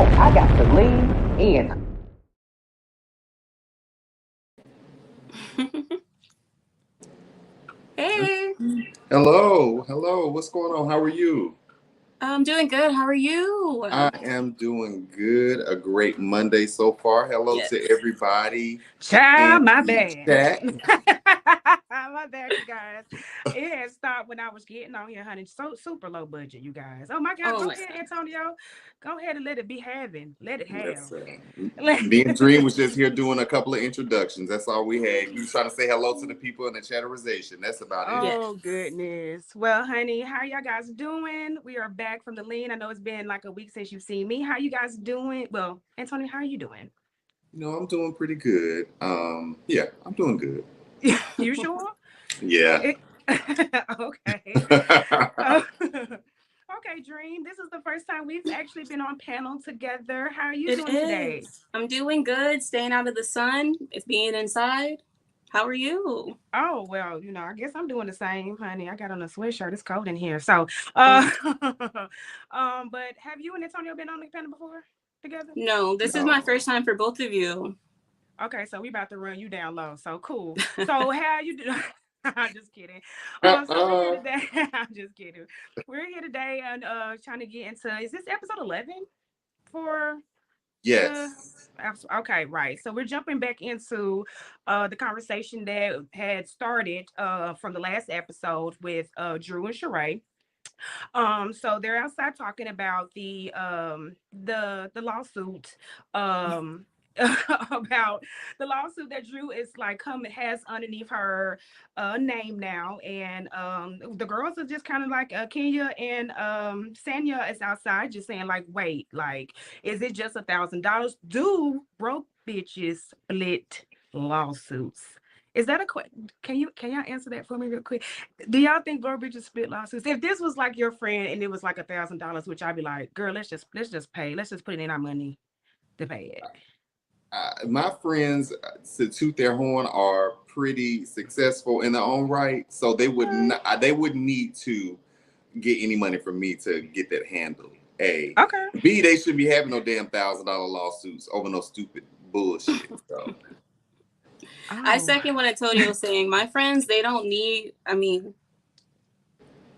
I got to lean in. Hey, Hello. What's going on? How are you? I'm doing good. How are you? I am doing good. A great Monday so far. Hello to Yes. everybody in Child, my the bad. chat. My bad, you guys. It had stopped when I was getting on here, honey. So super low budget, you guys. Oh my God, Oh go my ahead, God. Antonio. Go ahead and let it be having. Let it have. Yes, me and Dream was just here doing a couple of introductions. That's all we had. We was trying to say hello to the people in the chatterization. That's about it. Yes. Oh goodness. Well, honey, how y'all guys doing? We are back from the lean. I know it's been like a week since you've seen me. How you guys doing? Well, Antonio, how are you doing? I'm doing pretty good. Yeah, I'm doing good. You sure? Yeah. It, okay. Okay, Dream. This is the first time we've actually been on panel together. How are you It doing today? is. I'm doing good, staying out of the sun. It's being inside. How are you? Oh, well, I guess I'm doing the same, honey. I got on a sweatshirt. It's cold in here. So, Oh, but have you and Antonio been on the panel before together? no, this is my No. first time for both of you. Okay, so we about to run you down low. So cool. So how you do? I'm just kidding. So we're here Uh-uh. today. I'm just kidding. We're here today and trying to get into, is this episode 11 for the Yes. okay, right. So we're jumping back into the conversation that had started from the last episode with Drew and Sheree. So they're outside talking about the lawsuit um about the lawsuit that Drew is like has underneath her name now, and the girls are just kind of like Kenya and Sanya is outside just saying like, wait, like, is it just $1,000? Do broke bitches split lawsuits? Is that a question? Can y'all answer that for me real quick? Do y'all think broke bitches split lawsuits? If this was like your friend and it was like $1,000, which I'd be like, girl, let's just pay. Let's just put it in our money to pay it. My friends, to toot their horn, are pretty successful in their own right, so they would Okay. not. They wouldn't need to get any money from me to get that handled. A, Okay. B, they shouldn't be having no damn $1,000 lawsuits over no stupid bullshit. So I Oh. second what Antonio was saying. My friends, they don't need, I mean,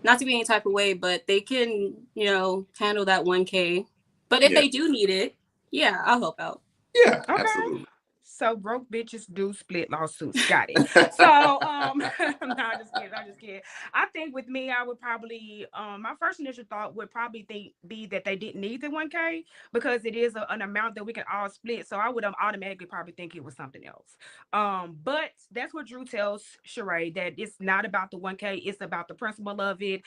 not to be any type of way, but they can, handle that 1K. But if yeah, they do need it, yeah, I'll help out. yeah, Okay. absolutely. So broke bitches do split lawsuits. Got it. So no, I'm just kidding. I'm just kidding. I think with me, I would probably my first initial thought would probably be that they didn't need the 1K because it is an amount that we can all split. So I would automatically probably think it was something else. But that's what Drew tells Sheree, that it's not about the 1K, it's about the principle of it.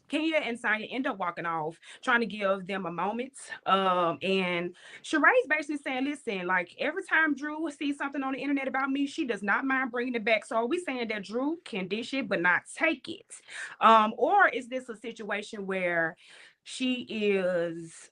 Kenya and Sonya end up walking off, trying to give them a moment. And Sheree's basically saying, listen, like every time Drew sees something on the internet about me, she does not mind bringing it back. So are we saying that Drew can dish it but not take it? Or is this a situation where she is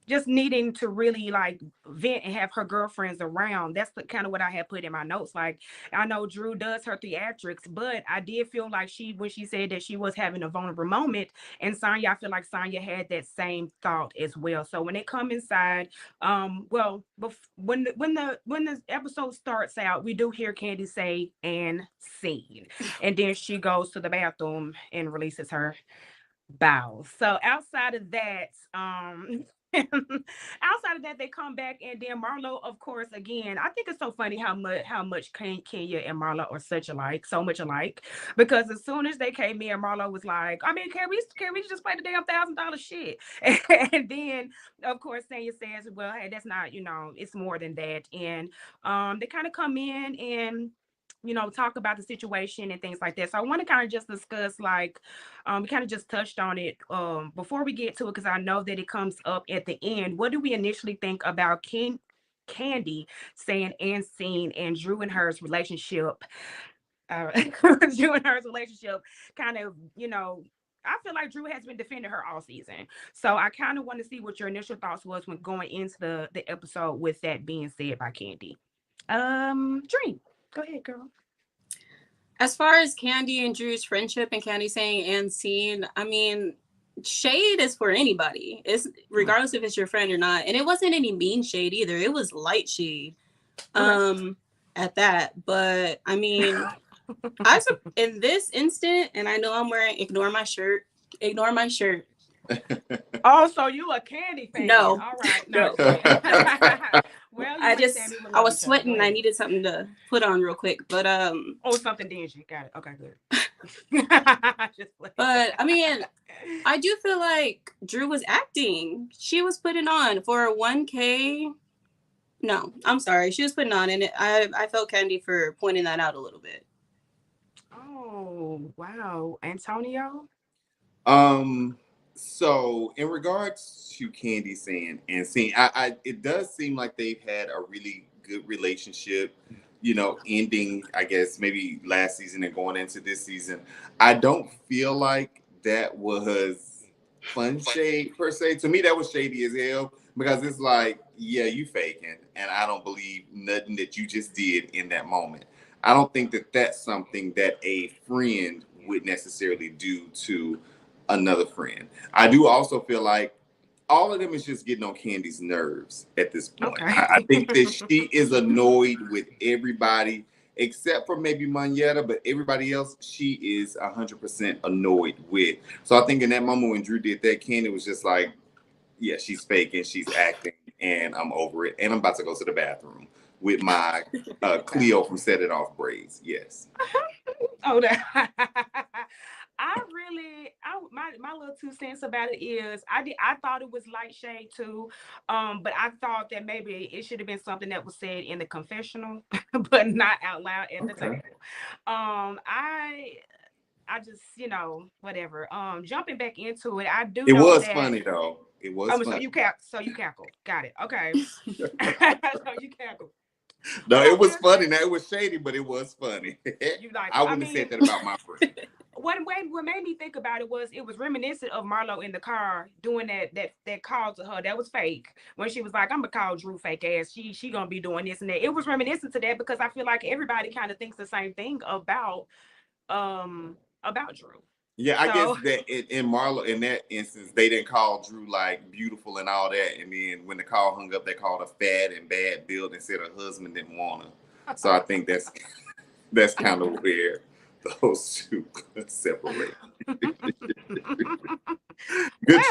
just needing to really like vent and have her girlfriends around? That's the kind of what I had put in my notes. Like, I know Drew does her theatrics, but I did feel like when she said that she was having a vulnerable moment, and Sonya, I feel like Sonya had that same thought as well. So when they come inside, well, when the episode starts out, we do hear Kandi say "and scene," and then she goes to the bathroom and releases her bows. So outside of that, outside of that, they come back, and then Marlo, of course, again. I think it's so funny how much Kenya and Marlo are such alike, so much alike. Because as soon as they came in, Marlo was like, I mean, can we just play the damn $1,000 shit? And then of course Sanya says, well, hey, that's not, it's more than that. And they kind of come in and talk about the situation and things like that. So I want to kind of just discuss, like, we kind of just touched on it before we get to it, because I know that it comes up at the end. What do we initially think about Kandi saying "and seen" and Drew and her's relationship? Drew and her's relationship kind of, I feel like Drew has been defending her all season. So I kind of want to see what your initial thoughts was when going into the episode with that being said by Kandi. Dream. Go ahead, girl. As far as Kandi and Drew's friendship and Kandi saying and scene, I mean, shade is for anybody. It's regardless if it's your friend or not. And it wasn't any mean shade either. It was light shade. At that. But I mean, in this instant, and I know I'm wearing ignore my shirt. Oh, so you a Kandi fan? No. All right. No. Well, I was sweating. I needed something to put on real quick, but oh, something dingy. Got it. Okay, good. But I mean, I do feel like Drew was acting. She was putting on for a 1K. No, I'm sorry. She was putting on, and I felt Kandi for pointing that out a little bit. Oh wow, Antonio. So in regards to Kandi saying and seeing, it does seem like they've had a really good relationship, ending, I guess, maybe last season and going into this season. I don't feel like that was fun shade per se. To me, that was shady as hell because it's like, yeah, you faking, and I don't believe nothing that you just did in that moment. I don't think that that's something that a friend would necessarily do to another friend. I do also feel like all of them is just getting on Kandi's nerves at this point. Okay. I think that she is annoyed with everybody except for maybe Manetta, but everybody else she is 100% annoyed with. So I think in that moment when Drew did that, Kandi was just like, yeah, she's faking, she's acting, and I'm over it. And I'm about to go to the bathroom with my Cleo from Set It Off braids. Yes. Oh, that. My little 2 cents about it is I thought it was light shade too, but I thought that maybe it should have been something that was said in the confessional, but not out loud at the table. I just whatever. Jumping back into it, I do. It know was that, funny though. It was funny. So you cackle. Got it. Okay. So you cackle. No, it was funny. Now it was shady, but it was funny. I wouldn't have said that about my friend. What made me think about it was reminiscent of Marlo in the car doing that call to her that was fake when she was like, I'm gonna call Drew fake ass, she gonna be doing this and that. It was reminiscent to that because I feel like everybody kind of thinks the same thing about Drew. Yeah, I guess that in Marlo, in that instance, they didn't call Drew like beautiful and all that, and then when the call hung up, they called her fat and bad build and said her husband didn't want her. So I think that's kind of where those two separate. Good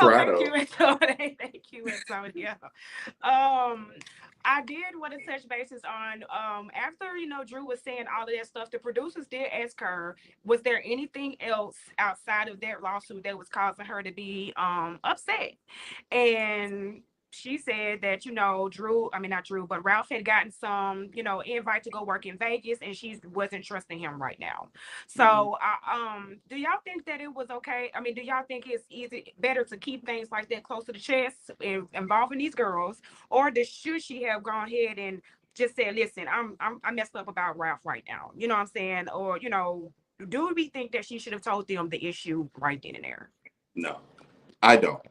try, though. Thank you, Antonio. I did want to touch bases on after Drew was saying all of that stuff. The producers did ask her, was there anything else outside of that lawsuit that was causing her to be upset? And she said that not Drew, but Ralph had gotten some invite to go work in Vegas, and she wasn't trusting him right now. So do y'all think that it was okay? I mean, do y'all think it's better to keep things like that close to the chest involving these girls, or should she have gone ahead and just said, listen, I messed up about Ralph right now, you know what I'm saying? Or do we think that she should have told them the issue right then and there? No, I don't.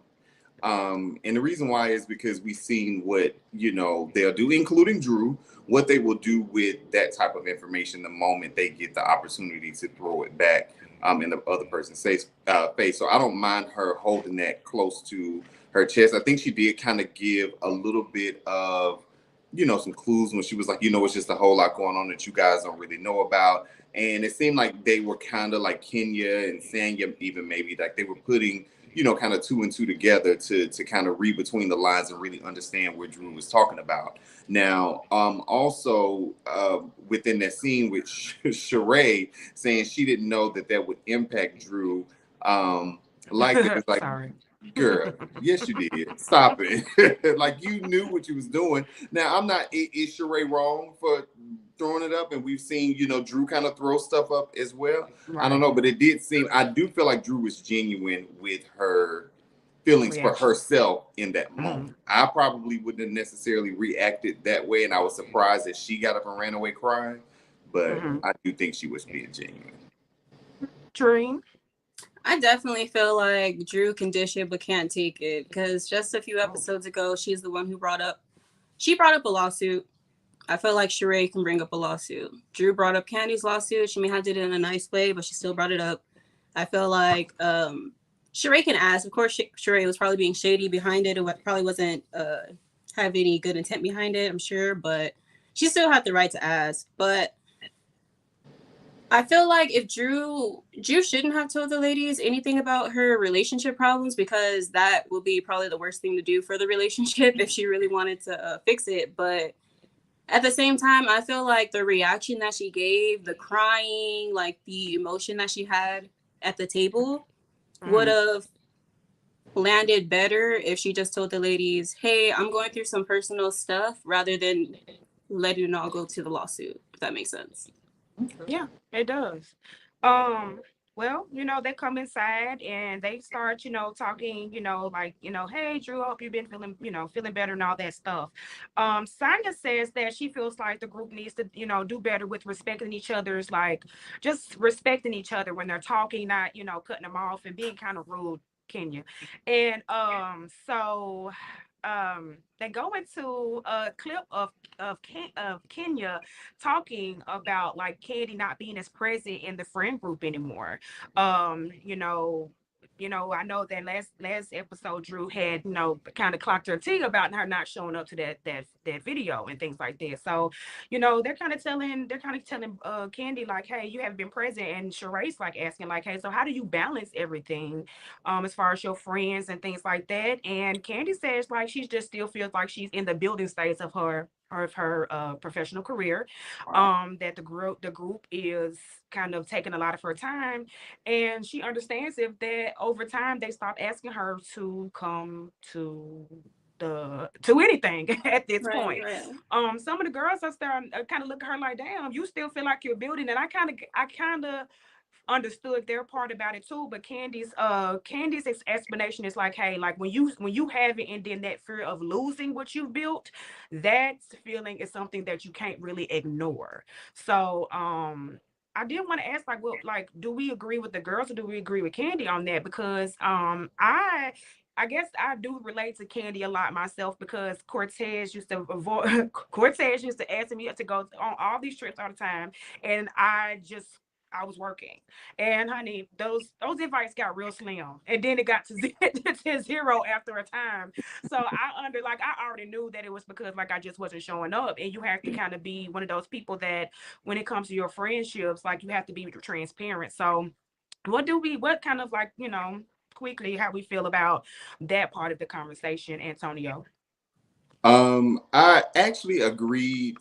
And the reason why is because we've seen what they'll do, including Drew, what they will do with that type of information the moment they get the opportunity to throw it back in the other person's face. So I don't mind her holding that close to her chest. I think she did kind of give a little bit of some clues when she was like, it's just a whole lot going on that you guys don't really know about. And it seemed like they were kind of like Kenya and Sanya, even maybe like they were putting kind of two and two together to kind of read between the lines and really understand what Drew was talking about. Now, also within that scene with Sheree saying she didn't know that would impact Drew like that. It's like, sorry. Girl, yes you did. Stop it. Like you knew what you was doing. Now, I'm not, is Sheree wrong for throwing it up? And we've seen, Drew kind of throw stuff up as well. Right. I don't know, but it did seem, I do feel like Drew was genuine with her feelings for herself in that moment. I probably wouldn't have necessarily reacted that way, and I was surprised that she got up and ran away crying, but I do think she was being genuine. Dream? I definitely feel like Drew can dish it but can't take it, because just a few episodes ago, she's the one who brought up a lawsuit. I feel like Sheree can bring up a lawsuit. Drew brought up Kandi's lawsuit. She may have did it in a nice way, but she still brought it up. I feel like Sheree can ask. Of course, Sheree was probably being shady behind it. It probably wasn't have any good intent behind it, I'm sure, but she still had the right to ask. But I feel like if Drew shouldn't have told the ladies anything about her relationship problems, because that would be probably the worst thing to do for the relationship if she really wanted to fix it. But at the same time, I feel like the reaction that she gave, the crying, like the emotion that she had at the table would have landed better if she just told the ladies, hey, I'm going through some personal stuff, rather than letting it all go to the lawsuit, if that makes sense. Yeah, it does. Well, they come inside and they start, talking, like, hey, Drew, I hope you've been feeling, feeling better and all that stuff. Sonya says that she feels like the group needs to, do better with respecting each other's, like, just respecting each other when they're talking, not, cutting them off and being kind of rude, Kenya. And so they go into a clip of Kenya talking about like Kandi not being as present in the friend group anymore. I know that last episode Drew had kind of clocked her tea about her not showing up to that video and things like that. So they're kind of telling Kandi like, hey, you haven't been present, and Sheree's like asking like, hey, so how do you balance everything as far as your friends and things like that? And Kandi says like she just still feels like she's in the building stage of her professional career, that the group is kind of taking a lot of her time, and she understands if that over time they stop asking her to come to anything at this point. Right. Some of the girls are starting kind of look at her like, damn, you still feel like you're building. And I kind of understood their part about it too, but Candy's explanation is like, hey, like when you have it and then that fear of losing what you've built, that feeling is something that you can't really ignore. So I did want to ask, like, well, like, do we agree with the girls or do we agree with Kandi on that? Because I guess I do relate to Kandi a lot myself, because Cortez used to ask me to go on all these trips all the time, and I was working, and honey, those invites got real slim, and then it got to zero after a time. So I already knew that it was because like I just wasn't showing up, and you have to kind of be one of those people that when it comes to your friendships, like you have to be transparent. So what kind of like quickly how we feel about that part of the conversation, Antonio? I actually agreed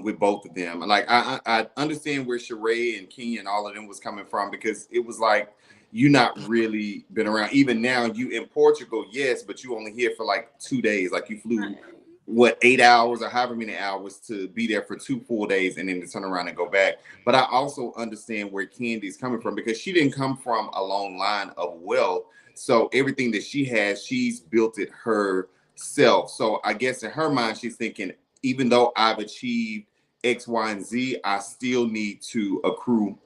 with both of them. Like I understand where Sheree and Kenya and all of them was coming from, because it was like you not really been around. Even now, you in Portugal, yes, but you only here for like 2 days. Like you flew what 8 hours or however many hours to be there for 2 full days and then to turn around and go back. But I also understand where Candy's coming from, because she didn't come from a long line of wealth. So everything that she has, she's built it herself. So I guess in her mind, she's thinking, even though I've achieved X, Y, and Z, I still need to accrue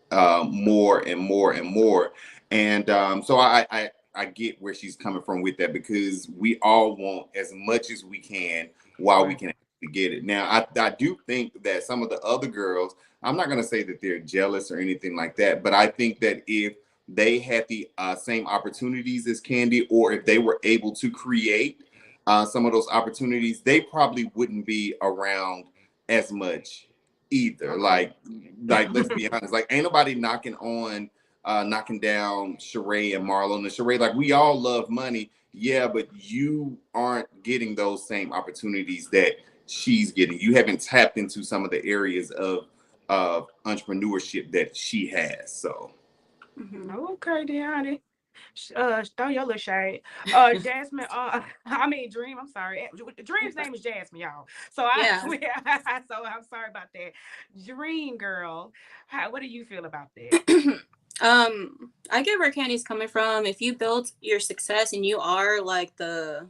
more and more and more. And so I get where she's coming from with that, because we all want as much as we can while we can actually get it. Now, I do think that some of the other girls, I'm not going to say that they're jealous or anything like that, but I think that if they had the same opportunities as Kandi, or if they were able to create some of those opportunities, they probably wouldn't be around as much either. Like let's be honest, like ain't nobody knocking down Sheree and Marlo. And Sheree, like we all love money, yeah, but you aren't getting those same opportunities that she's getting. You haven't tapped into some of the areas of entrepreneurship that she has. So Okay, Deanna. Throw your little shade. Jasmine, I mean Dream, I'm sorry. Dream's name is Jasmine, y'all. So so I'm sorry about that. Dream girl, what do you feel about that? I get where Candy's coming from. If you build your success and you are like I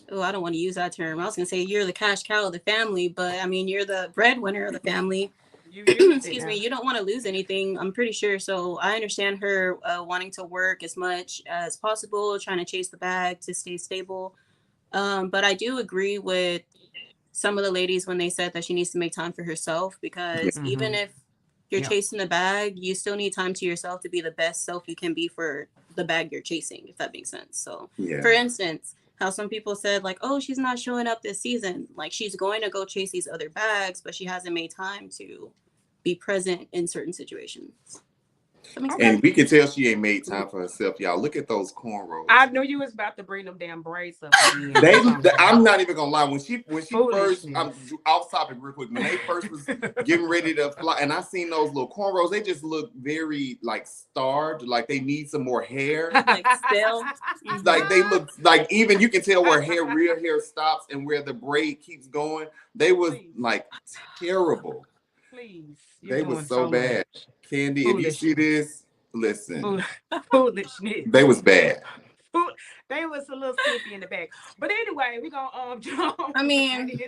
don't want to use that term. I was gonna say you're the cash cow of the family, but I mean you're the breadwinner of the family. Excuse me, you don't want to lose anything, I'm pretty sure. So I understand her wanting to work as much as possible, trying to chase the bag to stay stable. But I do agree with some of the ladies when they said that she needs to make time for herself, because even if You're chasing the bag. You still need time to yourself to be the best self you can be for the bag you're chasing, if that makes sense. So, for instance, how some people said, like, oh, she's not showing up this season. Like, she's going to go chase these other bags, but she hasn't made time to be present in certain situations. And we can tell she ain't made time for herself, y'all. Look at those cornrows. I knew you was about to bring them damn braids up again. I'm not even gonna lie. When she first, off topic real quick. When they first was getting ready to fly, and I seen those little cornrows, they just look very like starved. Like they need some more hair. Like still, like they look like, even you can tell where real hair stops and where the braid keeps going. They was like terrible. Please. They were so bad. Much. Kandi, if you see this, listen. Foolishness. They was bad. They was a little slippy in the back. But anyway, we're gonna jump. I mean,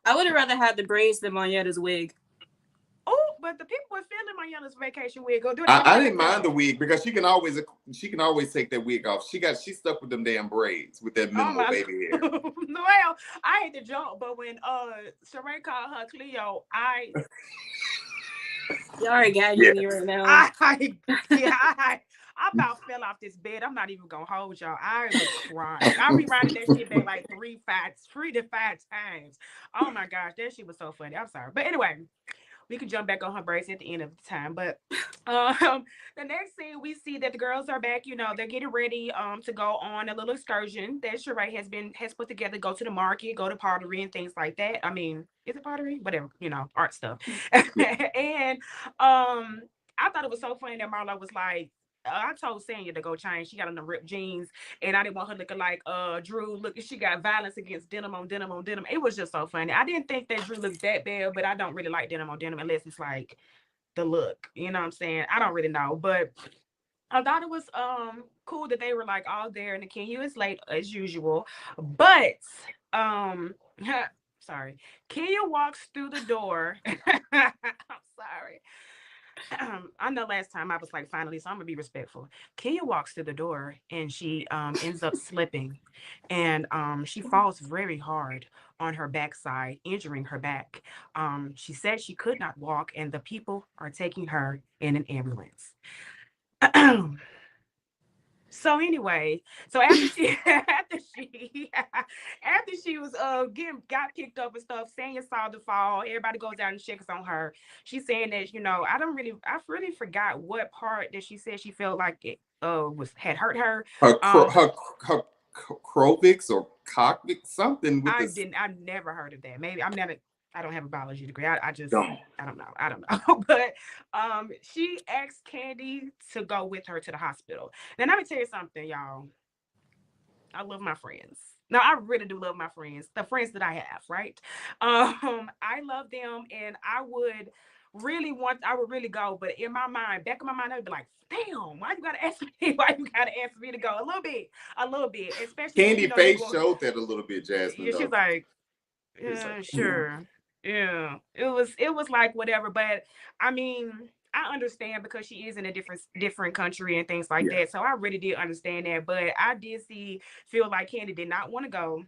I would have rather had the braids than Monyetta's wig. Oh, but the people were feeling Monyetta's vacation wig. I didn't mind the wig because she can always take that wig off. She stuck with them damn braids with that minimal baby hair. Well, I hate to jump, but when Sheree called her Cleo, y'all are gagging me right now. I about fell off this bed. I'm not even gonna hold y'all. I was crying. I rewinded that shit back like 3 to 5 times. Oh my gosh, that shit was so funny. I'm sorry, but anyway, we can jump back on her braids at the end of the time. But the next scene, we see that the girls are back. You know, they're getting ready to go on a little excursion that Sheree has put together. Go to the market, go to pottery and things like that. I mean, is it pottery? Whatever, you know, art stuff. And I thought it was so funny that Marlo was like, I told Sanya to go change. She got on the ripped jeans, and I didn't want her looking like Drew. Look, she got violence against denim on denim on denim. It was just so funny. I didn't think that Drew looked that bad, but I don't really like denim on denim unless it's like the look. You know what I'm saying? I don't really know, but I thought it was cool that they were like all there, and the Kenya is late as usual. But sorry, Kenya walks through the door. I'm sorry. I know last time I was like, finally, so I'm gonna be respectful. Kenya walks through the door and she ends up slipping, and she falls very hard on her backside, injuring her back. She said she could not walk, and the people are taking her in an ambulance. So anyway, so after she was got picked up and stuff, Sanya saw the fall. Everybody goes out and checks on her. She's saying that, you know, I really forgot what part that she said she felt like it had hurt her. Her Crovix or Cockvix, something with I've never heard of that. Maybe I don't have a biology degree. I don't know. But she asked Kandi to go with her to the hospital. Now, let me tell you something, y'all. I love my friends. Now, I really do love my friends, the friends that I have, right? I love them, and I would really go, but in my mind, back in my mind, I'd be like, damn, why you gotta ask me? Why you gotta ask me to go? A little bit, especially Kandi face showed that a little bit, Jasmine. Yeah, she's like, yeah, sure. Yeah, it was like whatever, but I mean, I understand because she is in a different country and things like that. So I really did understand that, but I did feel like Kandi did not want to go.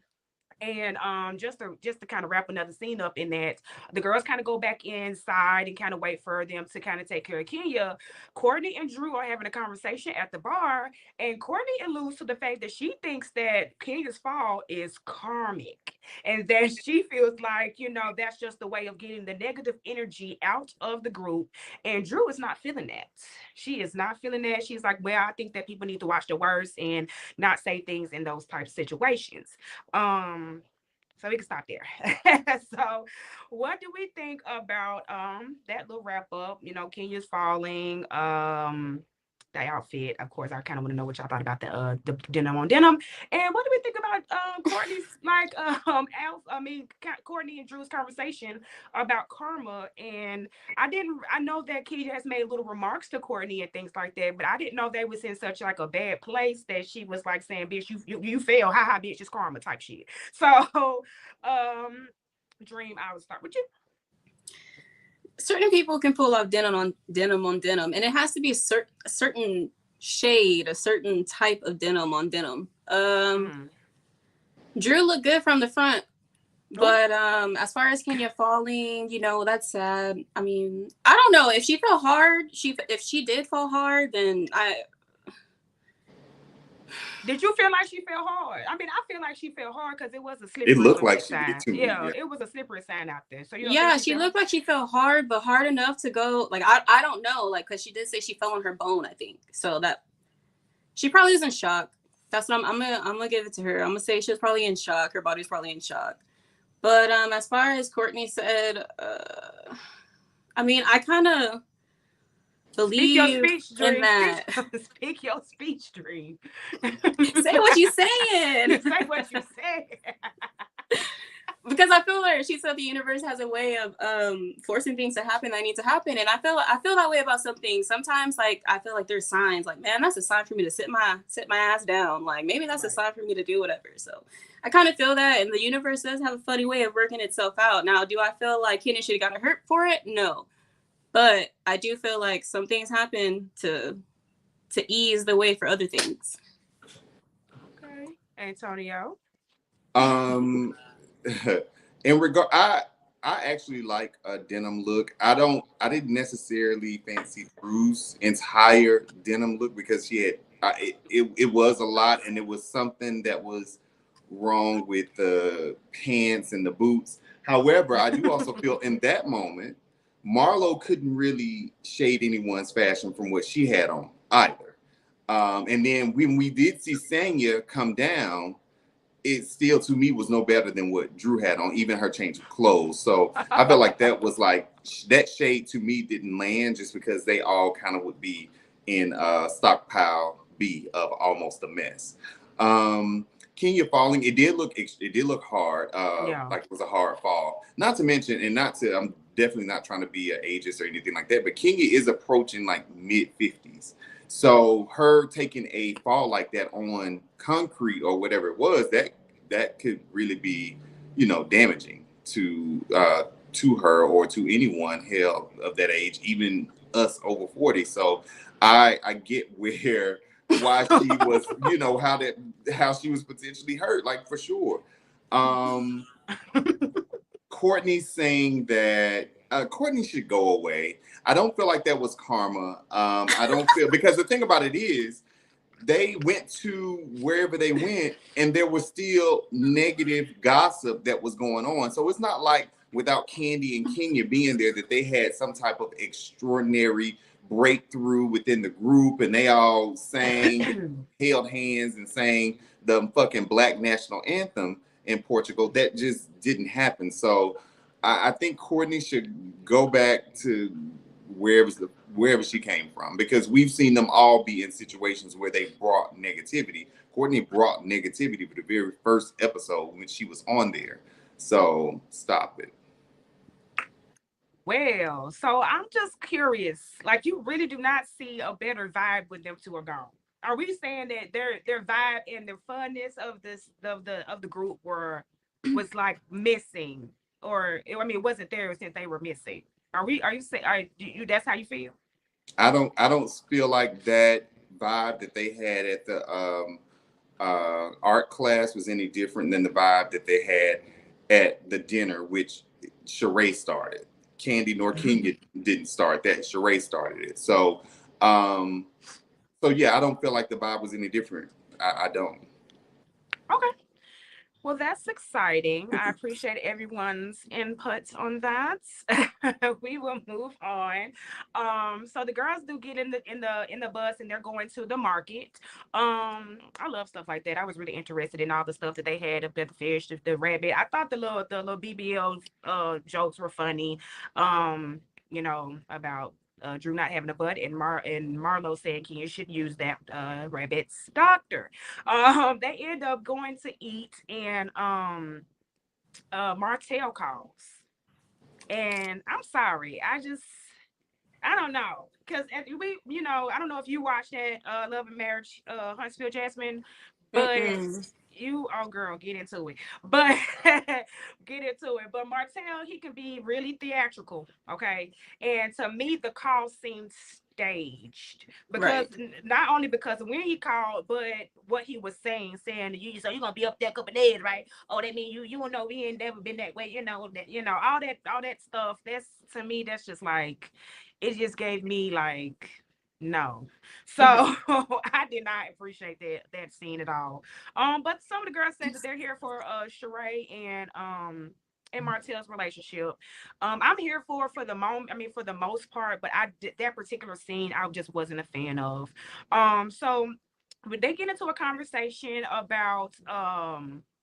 And just to kind of wrap another scene up in that, the girls kind of go back inside and kind of wait for them to kind of take care of Kenya. Courtney and Drew are having a conversation at the bar, and Courtney alludes to the fact that she thinks that Kenya's fall is karmic, and that she feels like, you know, that's just the way of getting the negative energy out of the group. And Drew is not feeling that. She is not feeling that. She's like, well, I think that people need to watch their words and not say things in those types of situations. So we can stop there. So what do we think about that little wrap up? You know, Kenya's falling, the outfit. Of course, I kind of want to know what y'all thought about the denim on denim. And what do we think about Courtney's Courtney and Drew's conversation about karma? And I know that Kenya has made little remarks to Courtney and things like that, but I didn't know they was in such like a bad place that she was like saying, bitch, you fail, haha, bitch, it's karma type shit. So Dream, I will start with you. Certain people can pull off denim on denim, and it has to be a certain shade, a certain type of denim on denim. Drew looked good from the front. But as far as Kenya falling, you know, that's sad. I mean, I don't know if she fell hard. If she did fall hard, then I. Did you feel like she fell hard? I mean, I feel like she fell hard because it was a It slippery looked little like bit she did sign. to me. Yeah, Yeah. it was a slippery sign out there. So you don't think Yeah, she she fell? looked like she fell hard, but hard enough to go. Like I don't know, like because she did say she fell on her bone. I think so. That she probably was in shock. That's what I'm gonna give it to her. I'm gonna say she was probably in shock. Her body's probably in shock. But as far as Courtney said, I mean, I kind of Speak your believe speech, in Dream. that. Speak your speech, Dream. Say what you saying. Say what you said. Because I feel like she said the universe has a way of forcing things to happen that need to happen, and I feel that way about some things. Sometimes, like I feel like there's signs, like man, that's a sign for me to sit my ass down. Like maybe that's a sign for me to do whatever. So I kind of feel that, and the universe does have a funny way of working itself out. Now, do I feel like Kenny should have got hurt for it? No, but I do feel like some things happen to ease the way for other things. Okay, Antonio. Um, in regard, I actually like a denim look. I didn't necessarily fancy Drew's entire denim look because she had it was a lot, and it was something that was wrong with the pants and the boots. However, I do also feel in that moment, Marlo couldn't really shade anyone's fashion from what she had on either. And then when we did see Sanya come down, it still to me was no better than what Drew had on, even her change of clothes. So I felt like that was like that shade to me didn't land just because they all kind of would be in stockpile B of almost a mess. Kenya falling, it did look hard, Yeah. like it was a hard fall. Not to mention, and not to, I'm definitely not trying to be an ageist or anything like that, but Kenya is approaching like mid-50s. So her taking a fall like that on concrete or whatever it was, that could really be, damaging to her or to anyone hell of that age, even us over 40. So I get why she was, how she was potentially hurt, like for sure. Courtney saying that Courtney should go away. I don't feel like that was karma. I don't feel because the thing about it is they went to wherever they went and there was still negative gossip that was going on. So it's not like without Kandi and Kenya being there that they had some type of extraordinary breakthrough within the group and they all sang, held hands and sang the fucking Black national anthem in Portugal. That just didn't happen. So I think Courtney should go back to wherever she came from, because we've seen them all be in situations where they brought negativity. Courtney brought negativity for the very first episode when she was on there. So stop it. Well, so I'm just curious. Like, you really do not see a better vibe when them two are gone. Are we saying that their vibe and the funness of this of the group was like missing, or I mean, wasn't there since they were missing? Are you saying that's how you feel? I don't feel like that vibe that they had at the art class was any different than the vibe that they had at the dinner, which Sheree started. Kandi nor Kenya didn't start that. Sheree started it. Um, so yeah, I don't feel like the vibe was any different. I don't. Okay. Well, that's exciting. I appreciate everyone's input on that. We will move on. So the girls do get in the bus and they're going to the market. I love stuff like that. I was really interested in all the stuff that they had of the fish, the rabbit. I thought the little BBL jokes were funny. About Drew not having a butt and Marlo saying you should use that rabbit's doctor. They end up going to eat and Martell calls. And I'm sorry, I don't know. Because I don't know if you watched that Love and Marriage, Huntsville Jasmine, but Mm-mm. oh girl, get into it. But get into it. But Martell, he can be really theatrical, okay? And to me, the call seemed staged because Right. not only because when he called, but what he was saying to you, so you're gonna be up there a couple days, right? Oh, that mean you don't know we ain't never been that way, that all that stuff. That's to me, that's just like it just gave me like no. So I did not appreciate that scene at all. But some of the girls said that they're here for Sheree and Martell's relationship. I'm here for the moment. I mean, for the most part, but I did that particular scene. I just wasn't a fan of. So when they get into a conversation about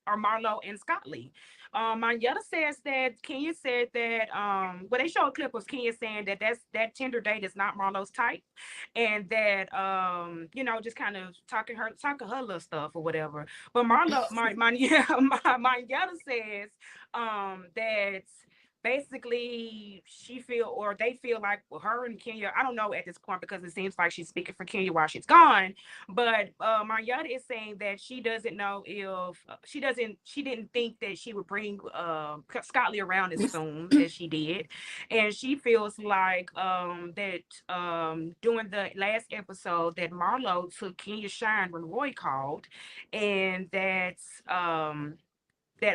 or Marlo and Scott Lee. Manyetta says that Kenya said that well they showed a clip of Kenya saying that that Tinder date is not Marlo's type, and that just kind of talking her little stuff or whatever. But Manyetta says that basically she feel or they feel like her and Kenya, I don't know at this point because it seems like she's speaking for Kenya while she's gone, but Marrietta is saying that she doesn't know if she didn't think that she would bring Scott Lee around as soon as she did, and she feels like that during the last episode that Marlo took Kenya's shine when Roy called, and that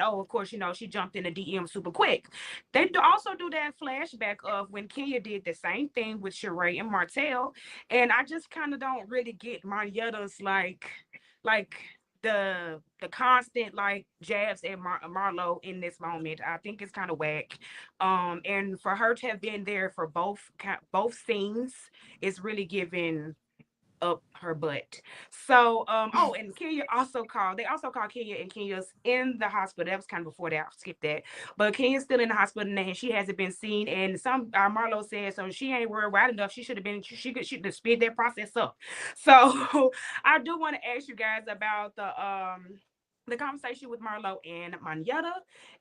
oh of course she jumped in the DM super quick. They also do that flashback of when Kenya did the same thing with Sheree and Martell, and I just kind of don't really get Marietta's like the constant like jabs at Marlo in this moment. I think it's kind of whack, and for her to have been there for both scenes is really giving up her butt. So, and Kenya also called. They also called Kenya, and Kenya's in the hospital. That was kind of before that. I skipped that, but Kenya's still in the hospital and she hasn't been seen. And some Marlo said so she ain't worried wide enough. She should have been. She should have speed that process up. So, I do want to ask you guys about the conversation with Marlo and Manyetta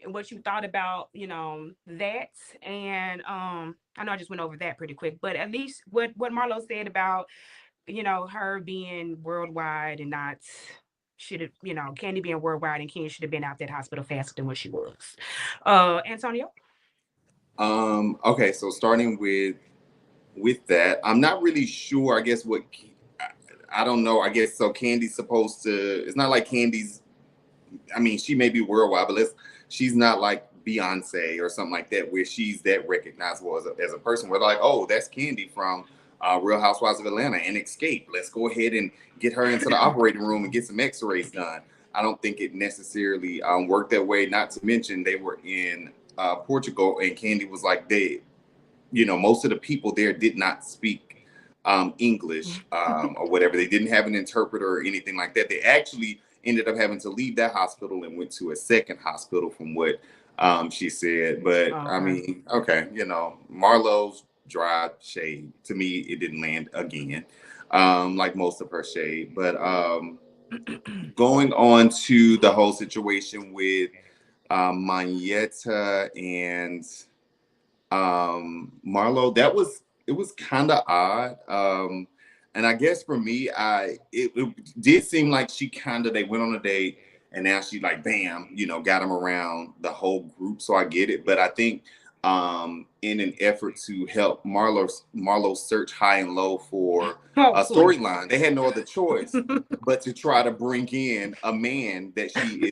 and what you thought about, that. And I know I just went over that pretty quick, but at least what Marlo said about her being worldwide and not should have, Kandi being worldwide and Kenya should have been out that hospital faster than what she was. Antonio? Okay, so starting with that, I'm not really sure. I guess I don't know. I guess so. Candy's supposed to. It's not like Candy's. I mean, she may be worldwide, but she's not like Beyonce or something like that, where she's that recognizable as a person. Where they're like, oh, that's Kandi from Real Housewives of Atlanta and Escape. Let's go ahead and get her into the operating room and get some X-rays done. I don't think it necessarily worked that way. Not to mention they were in Portugal, and Kandi was like, most of the people there did not speak English or whatever. They didn't have an interpreter or anything like that. They actually ended up having to leave that hospital and went to a second hospital from what she said. But Okay. I mean, okay, Marlo's dry shade. To me, it didn't land again, like most of her shade. But going on to the whole situation with Manyetta and Marlo, it was kind of odd. And I guess for me, it did seem like they went on a date and now she like bam, got him around the whole group. So I get it, but I think in an effort to help Marlo search high and low for a storyline, they had no other choice but to try to bring in a man that she is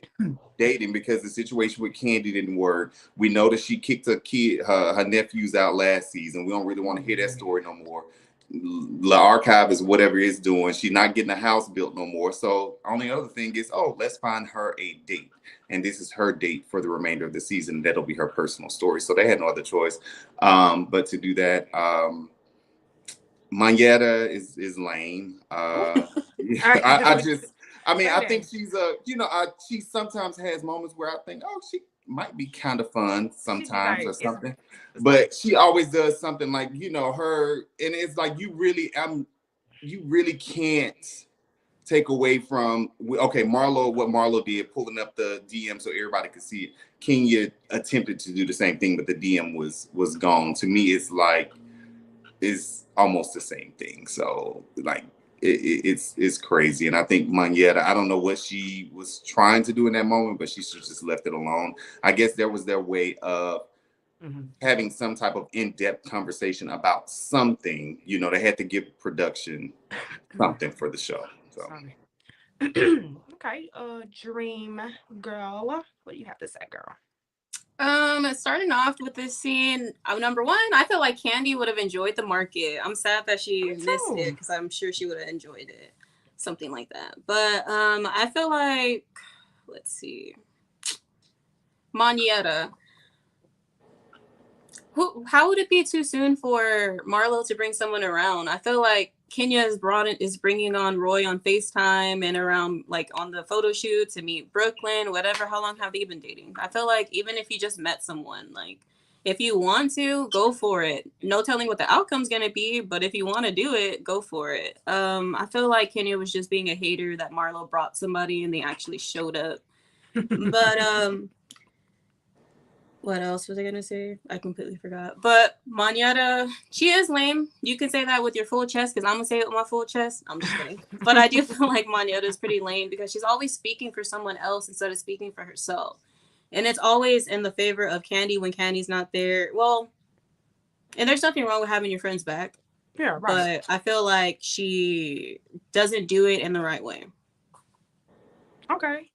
dating, because the situation with Kandi didn't work. We know that she kicked her nephews out last season. We don't really want to hear that story no more. The archive is whatever it's doing. She's not getting a house built no more. So only other thing is, let's find her a date. And this is her date for the remainder of the season. That'll be her personal story. So they had no other choice but to do that. Manyetta is lame. I think she's she sometimes has moments where I think, she might be kind of fun sometimes or something, but she always does something like, her, and it's like you really can't take away from what Marlo did, pulling up the DM so everybody could see it. Kenya attempted to do the same thing, but the DM was gone. To me, it's almost the same thing. So like it's crazy. And I think Manyetta, I don't know what she was trying to do in that moment, but she should just left it alone. I guess that was their way of having some type of in-depth conversation about something. You know, they had to give production something for the show. So. Sorry. Okay, Dream Girl, what do you have to say, girl? Starting off with this scene, number one, I feel like Kandi would have enjoyed the market. I'm sad that she missed it because I'm sure she would have enjoyed it, something like that. But I feel like, let's see, Manietta. How would it be too soon for Marlo to bring someone around? I feel like Kenya is bringing on Roy on FaceTime and around like on the photo shoot to meet Brooklyn, whatever. How long have they been dating? I feel like even if you just met someone, like if you want to, go for it. No telling what the outcome's gonna be, but if you want to do it, go for it. I feel like Kenya was just being a hater that Marlo brought somebody and they actually showed up. But what else was I gonna say? I completely forgot. But Manyata, she is lame. You can say that with your full chest, because I'm gonna say it with my full chest. I'm just kidding. But I do feel like Manyata is pretty lame because she's always speaking for someone else instead of speaking for herself. And it's always in the favor of Kandi when Candy's not there. Well, and there's nothing wrong with having your friends back. Yeah, right. But I feel like she doesn't do it in the right way. Okay.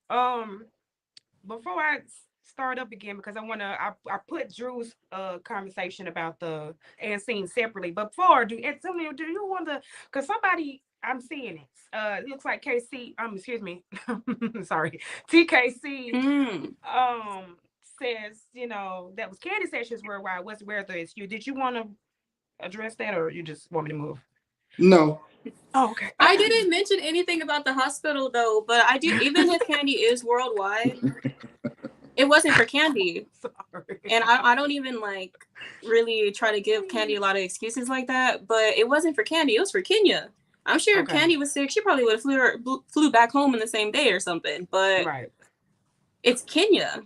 Before I start up again, because I put Drew's conversation about the and scene separately. But before do you want to? Because somebody I'm seeing it. It looks like KC. Excuse me. Sorry, TKC. Says that was Kandi Sessions Worldwide. Whether it's you. Did you want to address that, or you just want me to move? No. Oh, okay. I didn't mention anything about the hospital though, but I do. Even if Kandi is worldwide, it wasn't for Kandi. Sorry. And I don't even like really try to give Kandi a lot of excuses like that, but it wasn't for Kandi. It was for Kenya. I'm sure if Kandi was sick, she probably would have flew back home in the same day or something. But it's Kenya.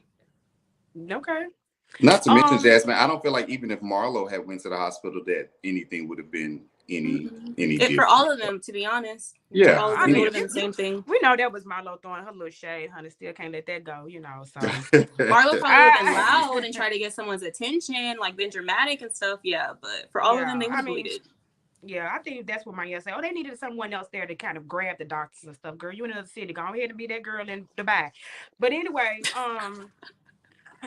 Okay. Not to mention, Jasmine, I don't feel like even if Marlo had went to the hospital, that anything would have been any for all of them, to be honest. Yeah, all of them would have been the same thing. We know that was Marlo throwing her little shade, honey. Still can't let that go, So Marlo probably would have been loud and tried to get someone's attention, like been dramatic and stuff. Yeah, but for all of them, they were bleeded. Yeah, I think that's what Maya said. Oh, they needed someone else there to kind of grab the doctors and stuff. Girl, you in another city. Go ahead and be that girl in Dubai. But anyway,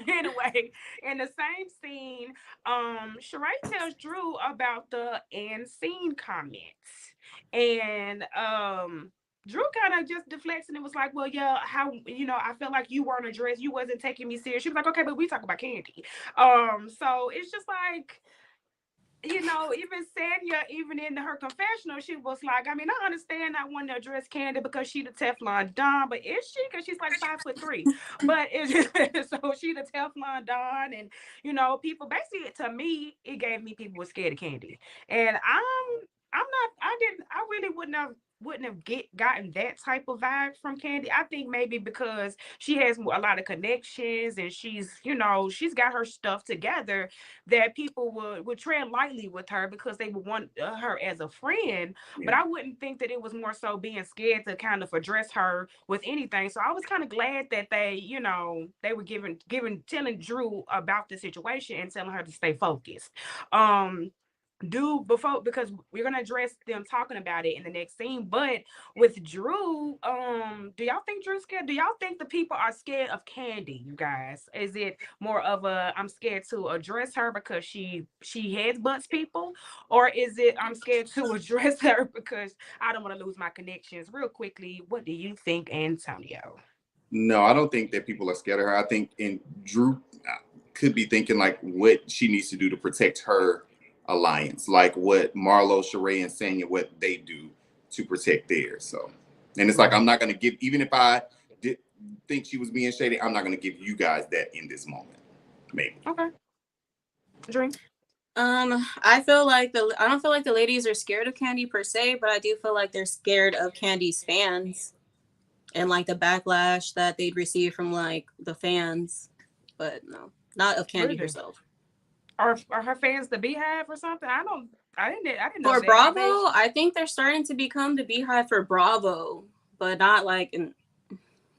Anyway, in the same scene, Sheree tells Drew about the end scene comments. And Drew kind of just deflects and it was like, well, yeah, how I felt like you weren't addressed, you wasn't taking me serious. She was like, okay, but we talk about Kandi. So it's just like, even Sanya, even in her confessional, she was like, I mean, I understand I want to address Kandi because she the Teflon Don, but is she? Because she's like 5'3". But it's just, so she the Teflon Don, and people basically, to me, it gave me people were scared of Kandi, and I really wouldn't have gotten that type of vibe from Kandi. I think maybe because she has a lot of connections and she's got her stuff together, that people would tread lightly with her because they would want her as a friend. Yeah. But I wouldn't think that it was more so being scared to kind of address her with anything. So I was kind of glad that they were telling Drew about the situation and telling her to stay focused. Because we're gonna address them talking about it in the next scene. But with Drew, do y'all think Drew's scared? Do y'all think the people are scared of Kandi, you guys? Is it more of a I'm scared to address her because she headbutts people, or is it I'm scared to address her because I don't want to lose my connections? Real quickly, what do you think, Antonio? No, I don't think that people are scared of her. I think Drew could be thinking like what she needs to do to protect her alliance, like what Marlo, Sheree, and Sanya, what they do to protect theirs. So, and it's like, I'm not going to give, even if I did think she was being shady, I'm not going to give you guys that in this moment. Maybe. Okay. Dream. I don't feel like the ladies are scared of Kandi per se, but I do feel like they're scared of Kandi's fans and like the backlash that they'd receive from like the fans, but no, not of Kandi herself. Are her fans the Beehive or something? I didn't know. For Bravo, I think they're starting to become the Beehive for Bravo, but not like in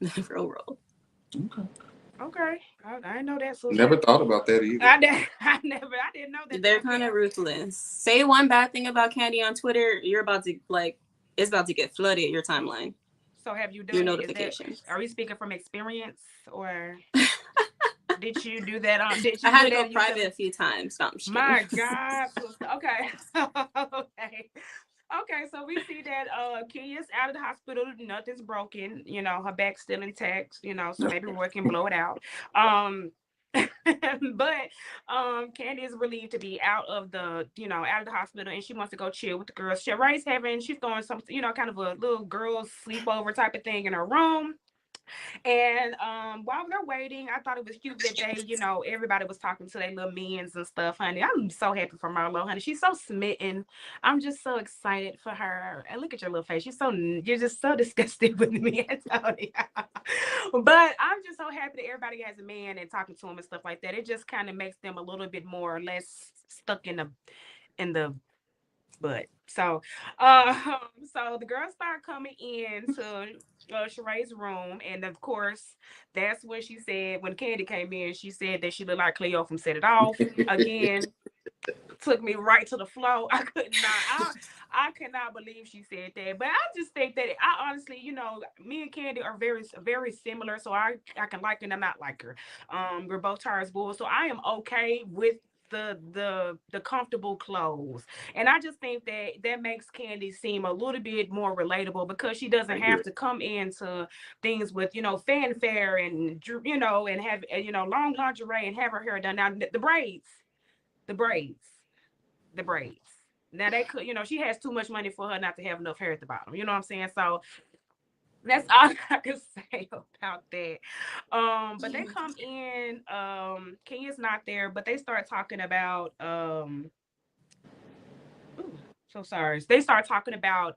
the real world. Okay. I didn't know that. So Never thought about that either. I didn't know that. They're kind of ruthless. Say one bad thing about Kandi on Twitter, you're about to it's about to get flooded your timeline. So have you done your it? notifications? Are we speaking from experience, or did you do that on? Did you? I had to go private a few times. No, I'm just My kidding. God. Okay. Okay, so we see that Kenya's out of the hospital, nothing's broken, her back's still intact, so maybe Roy can blow it out. But Kandi is relieved to be out of the hospital, and she wants to go chill with the girls. She's throwing some, kind of a little girls sleepover type of thing in her room. And while they're waiting, I thought it was cute that they, everybody was talking to their little minions and stuff, honey. I'm so happy for Marlo, honey. She's so smitten. I'm just so excited for her. And look at your little face. You're just so disgusted with me, Tony. But I'm just so happy that everybody has a man and talking to him and stuff like that. It just kind of makes them a little bit more or less stuck in the butt. So the girls start coming in to Sheree's room, and of course that's when she said, when Kandi came in, she said that she looked like Cleo from Set It Off. Again, took me right to the floor. I could not believe she said that. But I just think that I honestly, me and Kandi are very, very similar, so I can like her and not like her. We're both Taurus bulls, so I am okay with the comfortable clothes, and I just think that makes Kandi seem a little bit more relatable, because she doesn't have to come into things with fanfare and and have long lingerie and have her hair done. Now the braids now, they could, she has too much money for her not to have enough hair at the bottom, you know what I'm saying? So that's all I can say about that. But they come in, Kenya's not there, but they start talking about so sorry. They start talking about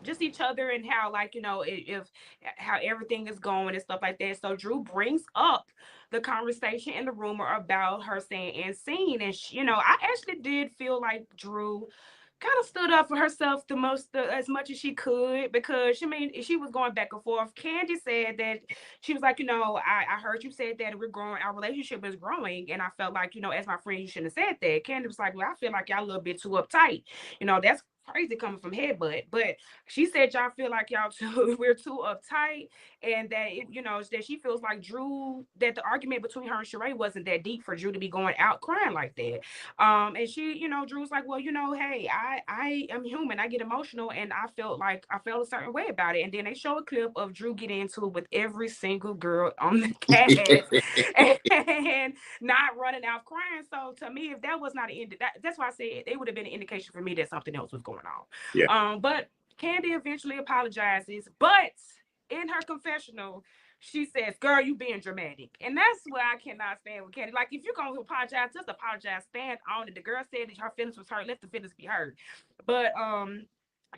just each other and how, like, if how everything is going and stuff like that. So Drew brings up the conversation in the rumor about her saying and seen, and I actually did feel like Drew kind of stood up for herself as much as she could, because she was going back and forth. Kandi said that she was like, I heard you said that we're growing, our relationship is growing, and I felt like, as my friend, you shouldn't have said that. Kandi was like, well, I feel like y'all a little bit too uptight. That's crazy coming from Headbutt, but she said y'all feel like we're too uptight, and that that she feels like that the argument between her and Sheree wasn't that deep for Drew to be going out crying like that. And she, Drew was like, well, hey, I am human, I get emotional, and I felt a certain way about it. And then they show a clip of Drew getting into it with every single girl on the cast and not running out crying. So to me, if that was not that's why I said it would have been an indication for me that something else was going on. Yeah. But Kandi eventually apologizes, but in her confessional, she says, girl, you being dramatic. And that's what I cannot stand with Kandi. Like, if you're going to apologize, just apologize, stand on it. The girl said that her feelings was hurt, let the feelings be hurt. But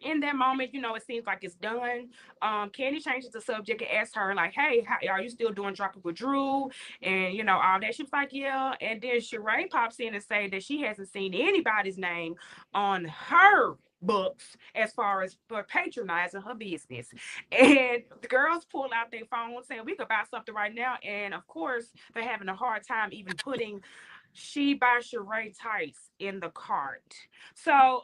in that moment, it seems like it's done. Kandi changes the subject and asks her, like, hey, are you still doing Dropping with Drew? And, all that. She was like, yeah. And then Sheree pops in and say that she hasn't seen anybody's name on her books as far as for patronizing her business. And the girls pull out their phones saying, we could buy something right now. And, of course, they're having a hard time even putting She by Sheree tights in the cart. So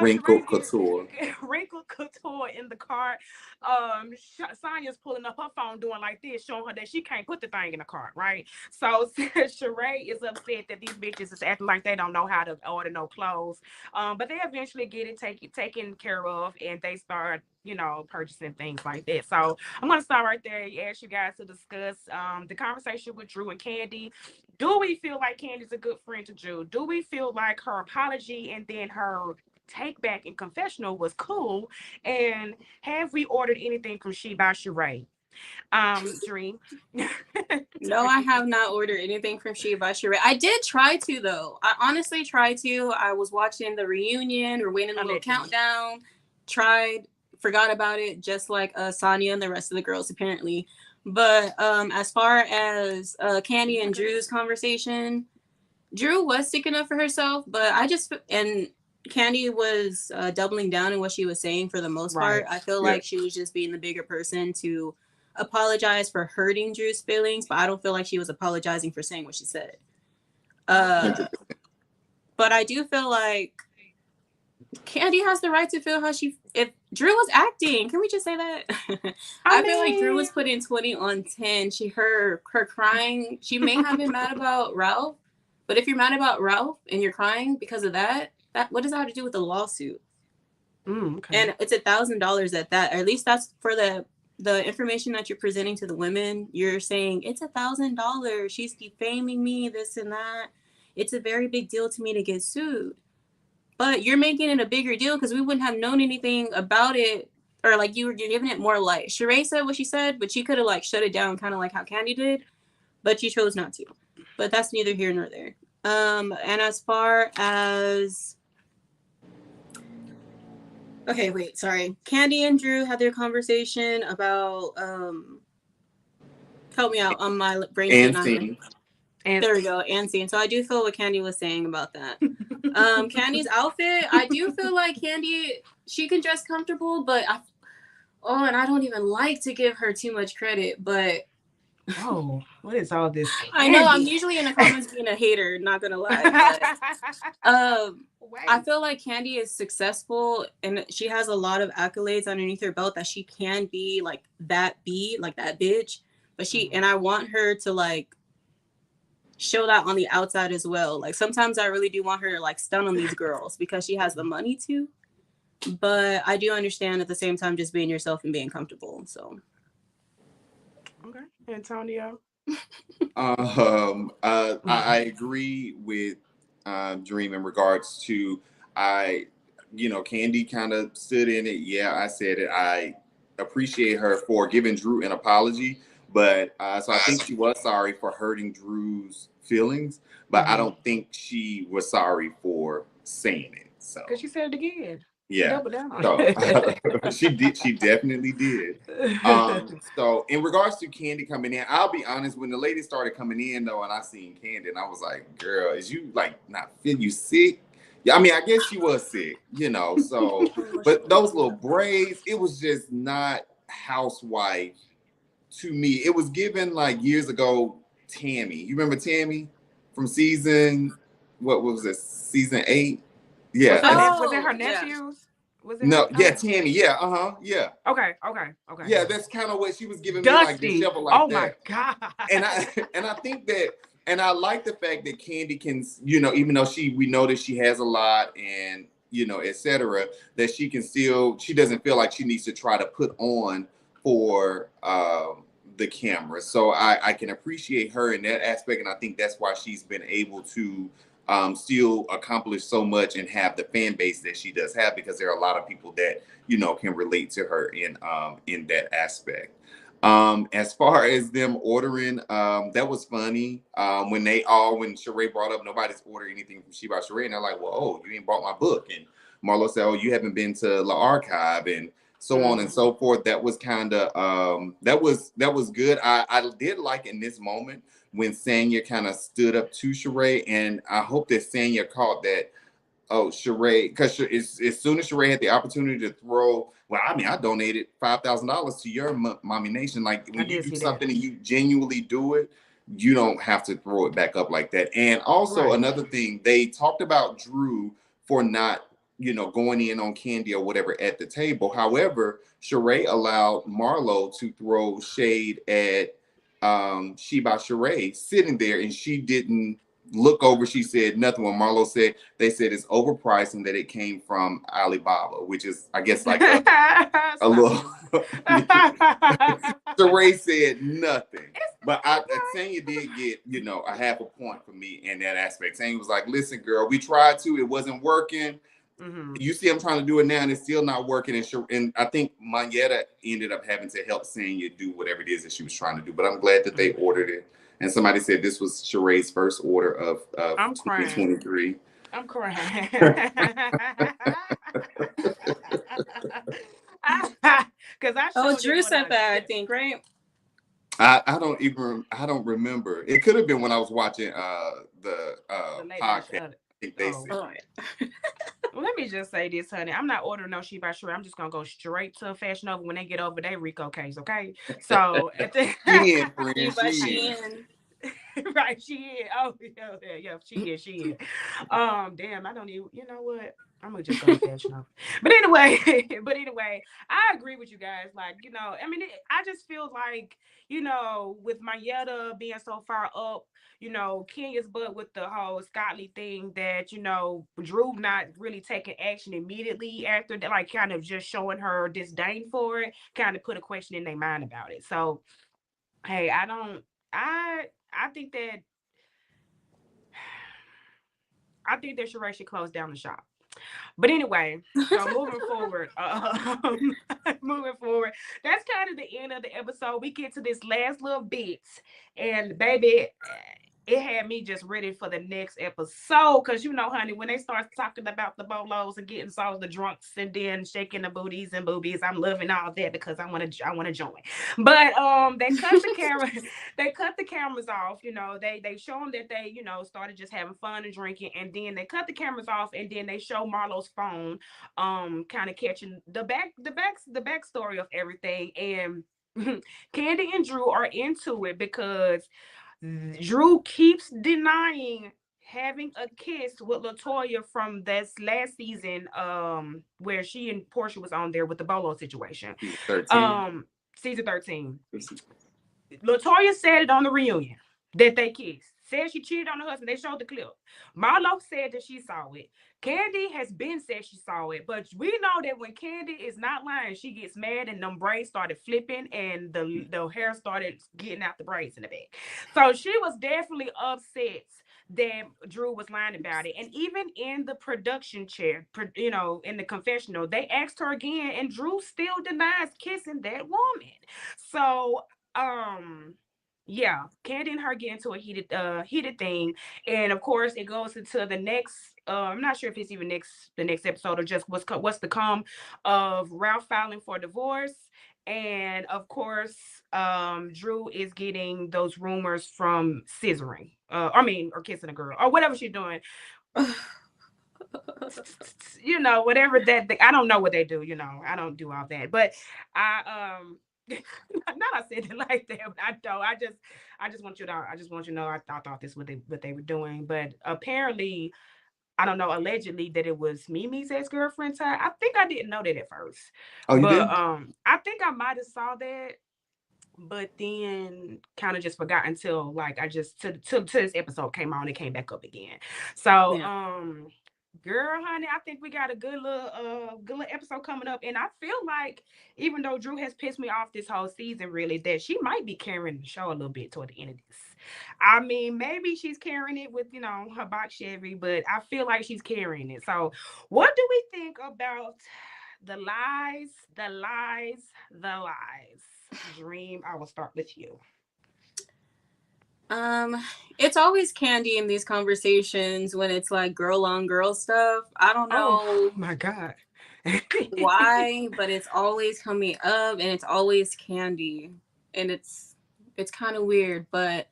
Wrinkle Couture. Wrinkle Couture in the cart. Sonya's pulling up her phone doing like this, showing her that she can't put the thing in the cart, right? So Sheree is upset that these bitches is acting like they don't know how to order no clothes. But they eventually get it taken care of, and they start purchasing things like that. So I'm gonna start right there and ask you guys to discuss the conversation with Drew and Kandi. Do we feel like Kandi's a good friend to Drew? Do we feel like her apology and then her take back and confessional was cool? And have we ordered anything from She by Sheree? Dream. No, I have not ordered anything from She by Sheree. I did try to, though. I honestly tried to. I was watching the reunion or waiting a little countdown. Forgot about it, just like Sonya and the rest of the girls, apparently. But as far as Kandi and Drew's conversation, Drew was sticking up for herself, but and Kandi was doubling down in what she was saying for the most part. I feel like she was just being the bigger person to apologized for hurting Drew's feelings, but I don't feel like she was apologizing for saying what she said. 100%. But I do feel like Kandi has the right to feel how she. If Drew was acting, can we just say that? I feel like Drew was putting 20 on 10. Her crying. She may have been mad about Ralph, but if you're mad about Ralph and you're crying because of that what does that have to do with the lawsuit? Okay. And it's $1,000 at that. Or at least that's for the information that you're presenting to the women. You're saying it's $1,000. She's defaming me, this and that. It's a very big deal to me to get sued. But you're making it a bigger deal because we wouldn't have known anything about it, or like you're giving it more light. Sheree said what she said, but she could have like shut it down, kind of like how Kandi did, but she chose not to. But that's neither here nor there. And as far as Kandi and Drew had their conversation about help me out on my brain. And there we go, and scene. So I do feel what Kandi was saying about that. Candy's outfit, I do feel like Kandi, she can dress comfortable, but and I don't even like to give her too much credit, but what is all this? I know I'm usually in the comments being a hater, not gonna lie, but I feel like Kandi is successful and she has a lot of accolades underneath her belt that she can be like that bitch, but and I want her to like show that on the outside as well. Like sometimes I really do want her to like stun on these girls because she has the money to, but I do understand at the same time just being yourself and being comfortable. So okay, Antonio. I agree with Dream in regards to Kandi kind of stood in it. Yeah, I said it. I appreciate her for giving Drew an apology. But so I think she was sorry for hurting Drew's feelings, but I don't think she was sorry for saying it. So because she said it again. Yeah, Double down. So she did. She definitely did. So in regards to Kandi coming in, I'll be honest. When the lady started coming in though, and I seen Kandi, and I was like, "Girl, is you like not feel you sick?" Yeah, I mean, I guess she was sick, So, but those little braids, it was just not housewife. To me, it was given like years ago, Tammy. You remember Tammy from season, what was it, season 8? Yeah. Was it her nephews? Yeah. Was it no, yeah, Tammy. Yeah, yeah. Okay. Yeah, that's kind of what she was giving Dusty. Me, like the shovel like that. Oh my God. And I think that, and I like the fact that Kandi can, even though we know that she has a lot and, etc., that she can still, she doesn't feel like she needs to try to put on for the camera. So I can appreciate her in that aspect, and I think that's why she's been able to still accomplish so much and have the fan base that she does have, because there are a lot of people that can relate to her in that aspect. As far as them ordering, that was funny. When Sheree brought up nobody's ordered anything from She by Sheree, and they're like, well, you ain't bought my book. And Marlo said, oh, you haven't been to La Archive, and so on and so forth. That was kind of that was good. I did like in this moment when Sanya kind of stood up to Sheree, and I hope that Sanya caught that. Oh, Sheree, because as soon as Sheree had the opportunity to throw, well, I mean, I donated $5,000 to your Mommy Nation. Like when you do something and you genuinely do it, you don't have to throw it back up like that. And also another thing, they talked about Drew for not going in on Kandi or whatever at the table. However, Sheree allowed Marlo to throw shade at She by Sheree sitting there, and she didn't look over. She said nothing. When Marlo said, they said it's overpriced and that it came from Alibaba, which is, I guess, like a little. Sheree said nothing. But Sanya did get, a half a point for me in that aspect. Sanya was like, listen, girl, we tried to, it wasn't working. Mm-hmm. You see, I'm trying to do it now, and it's still not working. And I think Mayetta ended up having to help Sanya do whatever it is that she was trying to do. But I'm glad that they ordered it. And somebody said this was Sheree's first order of 2023. I'm crying. Drew said that, I think, right? I don't remember. It could have been when I was watching the podcast. I think they said. Let me me just say this, honey. I'm not ordering no She by Sheree. I'm just gonna go straight to Fashion Nova when they get over their Rico case, okay? So She in, friend. You but She she in. in. right, she is. Oh, yeah, she is. Damn, I don't even. You know what? I'm gonna just go to Fashion Nova. But anyway, I agree with you guys. Like, I mean, I just feel like, with Mayetta being so far up, Kenya's butt with the whole Scotty thing that, Drew not really taking action immediately after that, like kind of just showing her disdain for it, kind of put a question in their mind about it. So, hey, I think that Sheree should close down the shop. But anyway, so moving forward, moving forward, that's kind of the end of the episode. We get to this last little bit, and baby, it had me just ready for the next episode. Cause honey, when they start talking about the bolos and getting all the drunks and then shaking the booties and boobies, I'm loving all that because I want to join. But they cut the camera, they cut the cameras off. They show them that they started just having fun and drinking, and then they cut the cameras off, and then they show Marlo's phone, kind of catching the backstory of everything, and Kandi and Drew are into it because Drew keeps denying having a kiss with Latoya from this last season, where she and Portia was on there with the Bolo situation. 13. Season 13. Latoya said it on the reunion that they kissed. Said she cheated on her husband. They showed the clip. Marlo said that she saw it. Kandi has been said she saw it, but we know that when Kandi is not lying, she gets mad and them braids started flipping and the hair started getting out the braids in the back. So she was definitely upset that Drew was lying about it. And even in the production chair, in the confessional, they asked her again, and Drew still denies kissing that woman. So, yeah, Kandi and her get into a heated thing, and of course it goes into the next. I'm not sure if it's even the next episode or just what's to come of Ralph filing for divorce, and of course, Drew is getting those rumors from scissoring, or kissing a girl or whatever she's doing. Whatever that I don't know what they do. I don't do all that, but I not I said it like that, but I don't. I just want you to know I thought this what they were doing, but apparently, I don't know, allegedly that it was Mimi's ex-girlfriend Ty. I think I didn't know that at first. Oh, you did? I think I might have saw that, but then kind of just forgot until like I just till this episode came on and came back up again. So girl, honey, I think we got a good little episode coming up, and I feel like even though Drew has pissed me off this whole season, really, that she might be carrying the show a little bit toward the end of this. I mean, maybe she's carrying it with her box Chevy, but I feel like she's carrying it. So, what do we think about the lies, the lies, the lies? Dream, I will start with you. It's always Kandi in these conversations when it's like girl on girl stuff. I don't know. Oh my God. Why, but it's always coming up, and it's always Kandi, and it's kind of weird, but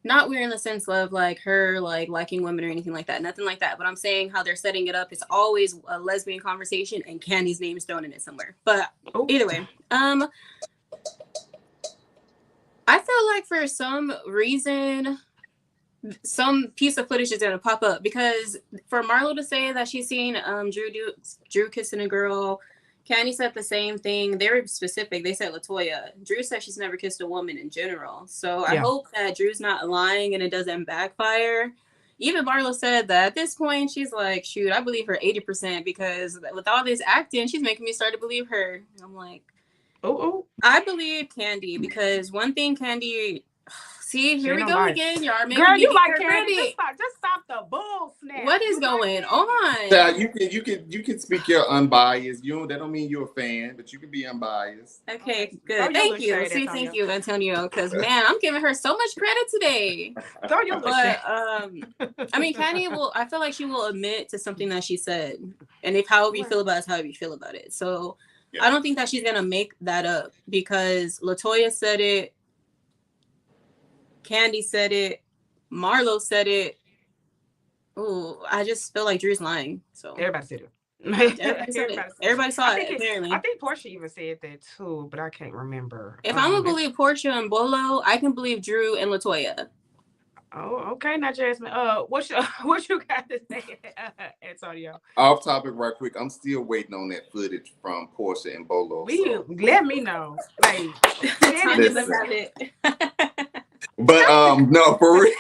not weird in the sense of like her like liking women or anything like that. Nothing like that. But I'm saying how they're setting it up. It's always a lesbian conversation, and Candy's name is thrown in it somewhere. But either way, I feel like for some reason, some piece of footage is gonna pop up, because for Marlo to say that she's seen Drew kissing a girl, Kandi said the same thing. They were specific. They said Latoya. Drew said she's never kissed a woman in general. So I hope that Drew's not lying and it doesn't backfire. Even Marlo said that at this point, she's like, shoot, I believe her 80%, because with all this acting, she's making me start to believe her. And I'm like, I believe Kandi, because one thing Kandi, see, here we go again. Y'all making girl, me you like Kandi. Just stop the bull snap. What is going on? Yeah, you can speak your unbiased. That don't mean you're a fan, but you can be unbiased. Okay, good. Thank you. See, thank you, Antonio. Because man, I'm giving her so much credit today. But I mean, Kandi will. I feel like she will admit to something that she said, and if however you feel about it, is however you feel about it. So I don't think that she's gonna make that up, because Latoya said it, Kandi said it, Marlo said it. Ooh, I just feel like Drew's lying. So Everybody said it. everybody said it. Everybody saw it, I apparently. think Portia even said that too, but I can't remember. If I'm gonna believe Portia and Bolo, I can believe Drew and LaToya. Oh, okay, now Jasmine. What you got to say, Antonio? Off topic, right quick. I'm still waiting on that footage from Portia and Bolo. Let me know. Like, but no, for real.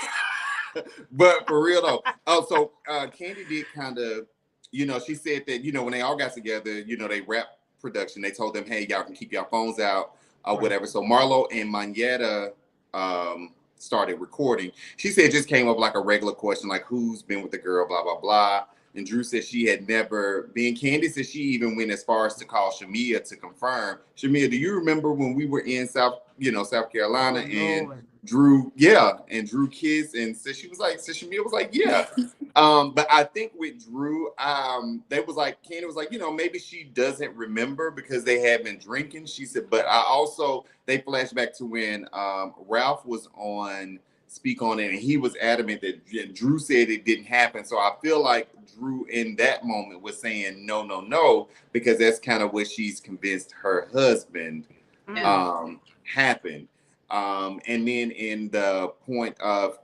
But for real though. Oh, so Kandi did kind of, she said that, when they all got together, they wrapped production. They told them, hey, y'all can keep your phones out or whatever. So Marlo and Manetta started recording. She said it just came up like a regular question, like who's been with the girl, blah, blah, blah. And Drew said she had never been. Kandi said she even went as far as to call Shamia to confirm. Shamia, do you remember when we were in South Carolina and Drew kissed and said Shamia was like, yeah. But I think with Drew, they was like, Kandi was like, maybe she doesn't remember because they had been drinking. She said, but they flashed back to when Ralph was on Speak On It, and he was adamant that Drew said it didn't happen. So I feel like Drew in that moment was saying no, because that's kind of what she's convinced her husband happened. And then in the point of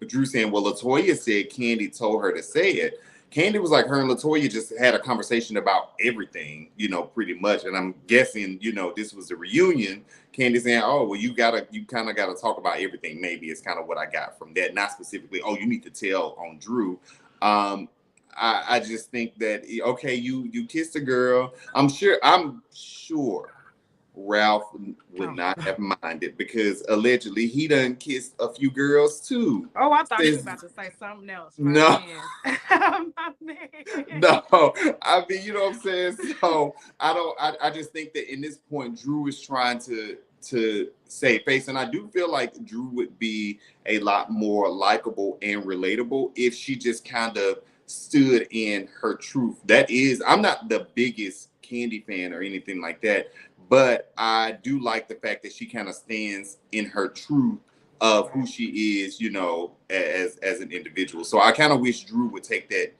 Drew saying, well, LaToya said Kandi told her to say it. Kandi was like, her and LaToya just had a conversation about everything, pretty much. And I'm guessing, this was a reunion. Kandi saying, oh, well, you kind of got to talk about everything. Maybe it's kind of what I got from that. Not specifically, oh, you need to tell on Drew. I just think that, okay, you kissed a girl. I'm sure Ralph would not have minded because allegedly he done kissed a few girls too. Oh, I thought you were about to say something else. No. Man. No, I mean, you know what I'm saying? So I just think that in this point, Drew is trying to save face. And I do feel like Drew would be a lot more likable and relatable if she just kind of stood in her truth. That is, I'm not the biggest Kandi fan or anything like that, but I do like the fact that she kind of stands in her truth of who she is, as an individual. So I kind of wish Drew would take that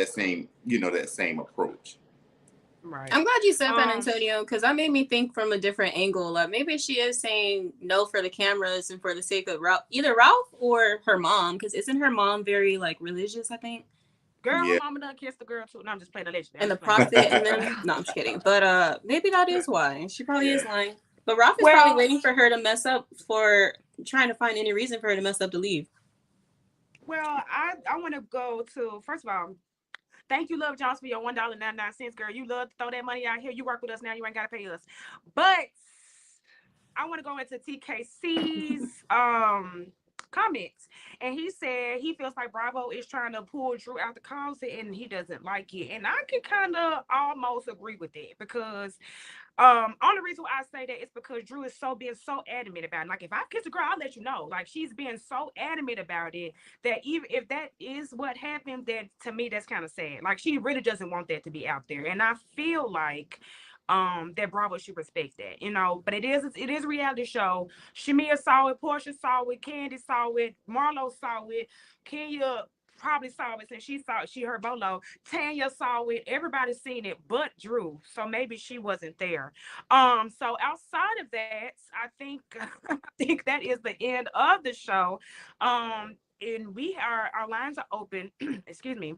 same approach. Right. I'm glad you said that, Antonio, because that made me think from a different angle. Like maybe she is saying no for the cameras and for the sake of either Ralph or her mom, because isn't her mom very like religious? I think. Girl, her mama done kissed the girl too. No, I'm just playing the legend. And the prophet and them. No, I'm just kidding. But maybe that is why. She probably is lying. But Ralph is probably waiting for her to mess up, for trying to find any reason for her to mess up to leave. Well, I want to go to, first of all, thank you, Love Jones, for your $1.99, girl. You love to throw that money out here. You work with us now. You ain't got to pay us. But I want to go into TKC's comments, and he said he feels like Bravo is trying to pull Drew out the closet and he doesn't like it. And I can kind of almost agree with that, because only reason why I say that is because Drew is being so adamant about it. Like, if I kiss a girl, I'll let you know. Like, she's being so adamant about it that even if that is what happened, then to me that's kind of sad. Like, she really doesn't want that to be out there. And I feel like that Bravo should respect that, but it is a reality show. Shamia saw it, Portia saw it, Kandi saw it, Marlo saw it, Kenya probably saw it since she heard Bolo. Tanya saw it, everybody's seen it but Drew, so maybe she wasn't there. So outside of that, I think that is the end of the show. And our lines are open excuse me,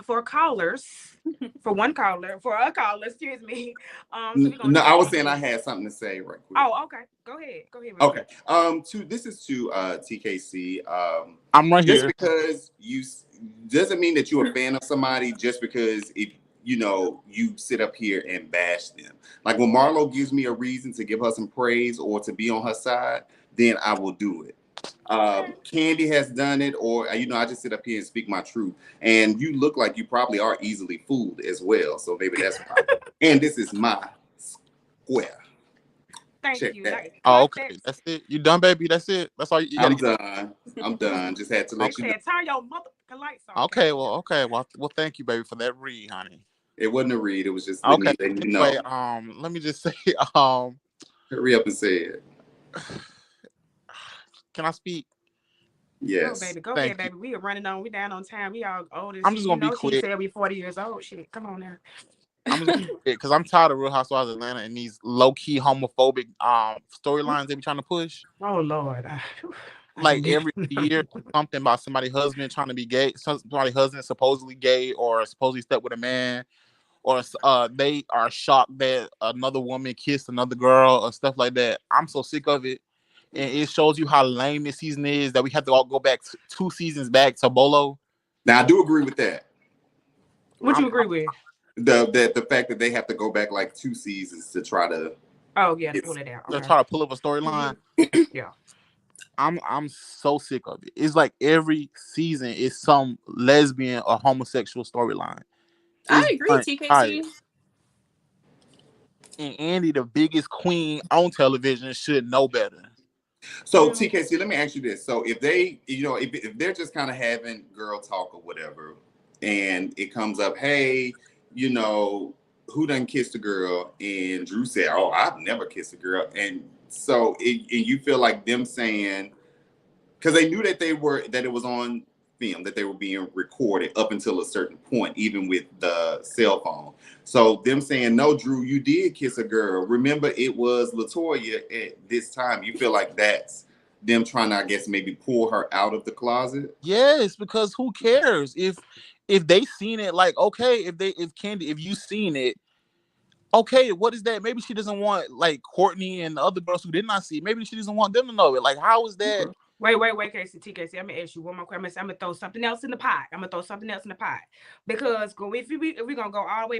for a caller, excuse me. No, I was saying I had something to say right quick. Oh, okay. Go ahead. Okay. This is to TKC. I'm right just here. Just because you doesn't mean that you're a fan of somebody just because you sit up here and bash them. Like when Marlo gives me a reason to give her some praise or to be on her side, then I will do it. Kandi has done it, or I just sit up here and speak my truth. And you look like you probably are easily fooled as well. So maybe that's why. And this is my square. Thank you. That. Oh, okay. That's it. You done, baby? That's it. That's all you got. I'm done. Just had to let you know. Turn your motherfucking lights on. Okay. Well, thank you, baby, for that read, honey. It wasn't a read. It was just okay. Anyway, let me just say, hurry up and say it. Can I speak? Go, Yes. baby. Go Thank ahead, you. baby. We are running on. We down on time. We all old as I'm shit. just You gonna be know, she quick. said we 40 years old. Shit, come on now. I'm just because I'm tired of Real Housewives of Atlanta and these low key homophobic storylines they be trying to push. Oh Lord. Like every year, something about somebody husband trying to be gay, somebody husband supposedly gay or supposedly slept with a man, or they are shocked that another woman kissed another girl or stuff like that. I'm so sick of it, and it shows you how lame this season is that we have to all go back 2 seasons back to Bolo. Now I do agree with that. What you agree with? The fact that they have to go back like 2 seasons to try to Oh yeah, to pull it out. They're Okay. trying to pull up a storyline. Yeah. I'm so sick of it. It's like every season is some lesbian or homosexual storyline. I agree, TKC. And Andy, the biggest queen on television, should know better. So TKC, let me ask you this. So if they, if they're just kind of having girl talk or whatever, and it comes up, hey, who done kissed a girl? And Drew said, oh, I've never kissed a girl. And so and you feel like them saying, because they knew that it was on film, that they were being recorded up until a certain point, even with the cell phone. So them saying, no, Drew, you did kiss a girl. Remember, it was LaToya at this time. You feel like that's them trying to, I guess, maybe pull her out of the closet? Yes, because who cares if they seen it? Like, okay, if you seen it, okay, what is that? Maybe she doesn't want like Courtney and the other girls who did not see it. Maybe she doesn't want them to know it. Like, how is that? Wait, TKC. I'm gonna ask you one more question. I'm gonna throw something else in the pot. Because if we're gonna go all the way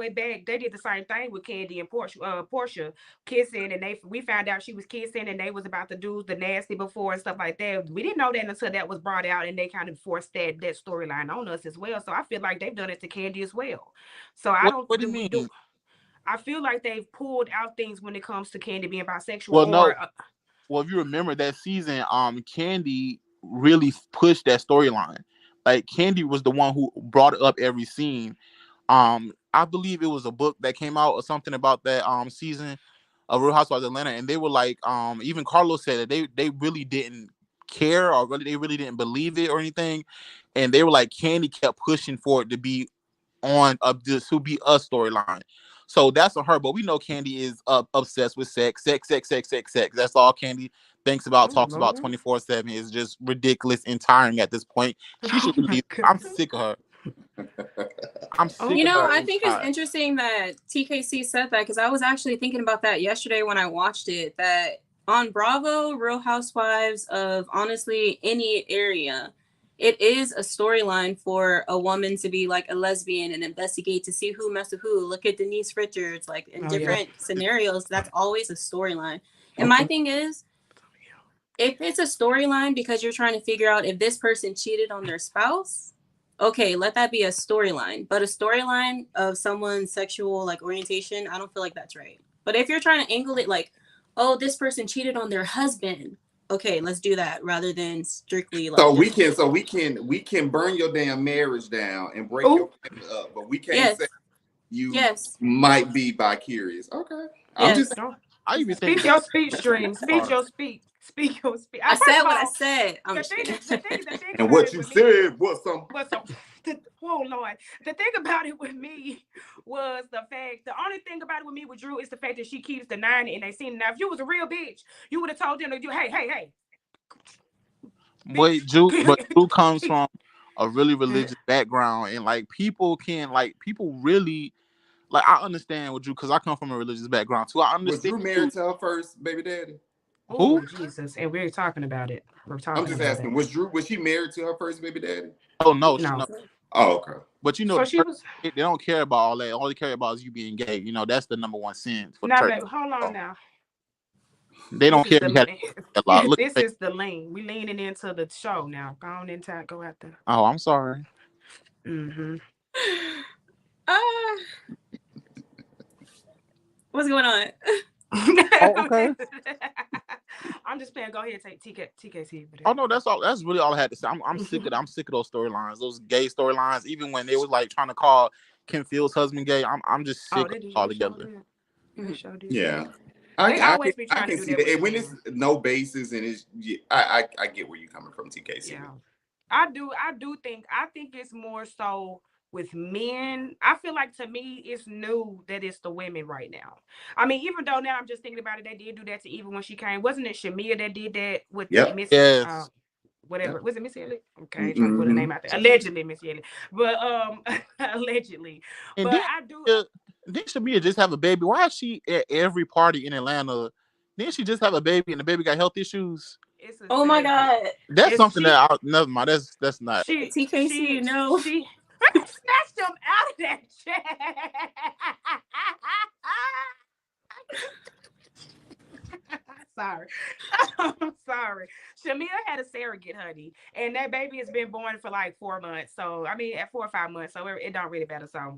back, they did the same thing with Kandi and Portia kissing, and we found out she was kissing, and they was about to do the nasty before and stuff like that. We didn't know that until that was brought out, and they kind of forced that storyline on us as well. So I feel like they've done it to Kandi as well. So What do you mean? I feel like they've pulled out things when it comes to Kandi being bisexual. Well, no. Well, if you remember that season, Kandi really pushed that storyline. Like, Kandi was the one who brought it up every scene. I believe it was a book that came out or something about that season of Real Housewives of Atlanta, and they were like, even Carlos said that they really didn't care, or they really didn't believe it or anything, and they were like, Kandi kept pushing for it to be to be a storyline. So that's on her, but we know Kandi is obsessed with sex. That's all Kandi thinks about, talks about 24/7. Is just ridiculous and tiring at this point. She should leave. I'm sick of her. I'm sick of her. I think it's interesting that TKC said that, because I was actually thinking about that yesterday when I watched it, that on Bravo, Real Housewives of honestly any area, it is a storyline for a woman to be like a lesbian and investigate to see who messed with who. Look at Denise Richards, like in different scenarios. That's always a storyline. And my thing is, if it's a storyline because you're trying to figure out if this person cheated on their spouse, okay, let that be a storyline. But a storyline of someone's sexual like orientation, I don't feel like that's right. But if you're trying to angle it like, oh, this person cheated on their husband, okay, let's do that rather than strictly like. So we can burn your damn marriage down and break your family up, but we can't say you might be vicarious. Okay, I'm just. I even speak your speech, stream. Speak your speech. Speak your speech. I said what I said. The thing and what you said was some. Oh Lord, the thing about it with me was the only thing about it with me with Drew is the fact that she keeps the 90 and they seen it. Now, if you was a real bitch, you would have told them to do, hey. But Drew comes from a really religious background, and like people really, like, I understand with Drew because I come from a religious background too. I understand. Was Drew married to her first baby daddy? Who? Jesus, and we're talking about it. I'm just asking. Was she married to her first baby daddy? Oh no. Oh, okay. But they don't care about all that. All they care about is you being gay. That's the number one sin for the church. Baby, hold on now. They don't care. This is the lean. We leaning into the show now. Go on inside. Go out there. Oh, I'm sorry. What's going on? Okay. I'm just playing. Go ahead, take TKC. Oh no, that's all. That's really all I had to say. I'm sick of those storylines, those gay storylines. Even when they was like trying to call Kim Field's husband gay, I'm just sick of it all together. Yeah, They always be I trying to can do see that that. And with when you. it's no basis and it's, I get where you're coming from, TKC. Yeah, I do think it's more so with men. I feel like to me it's new that it's the women right now. I mean, even though now I'm just thinking about it, they did do that to Eva when she came. Wasn't it Shamia that did that with the Yep. Miss Yes. whatever. Yep. Was it Miss Elliott? Okay, trying to put a Mm-hmm. name out there. Allegedly Miss Elliott. But allegedly. And But then, I do didn't Shamia just have a baby? Why is she at every party in Atlanta? Didn't she just have a baby and the baby got health issues? it's a Oh my surrogate. God. That's It's something that never mind. That's not. TKC, no. she snatched him out of that chair. Sorry. I'm sorry. Shamia had a surrogate, honey, and that baby has been born for like 4 months. So I mean, at 4 or 5 months, so it don't really matter. So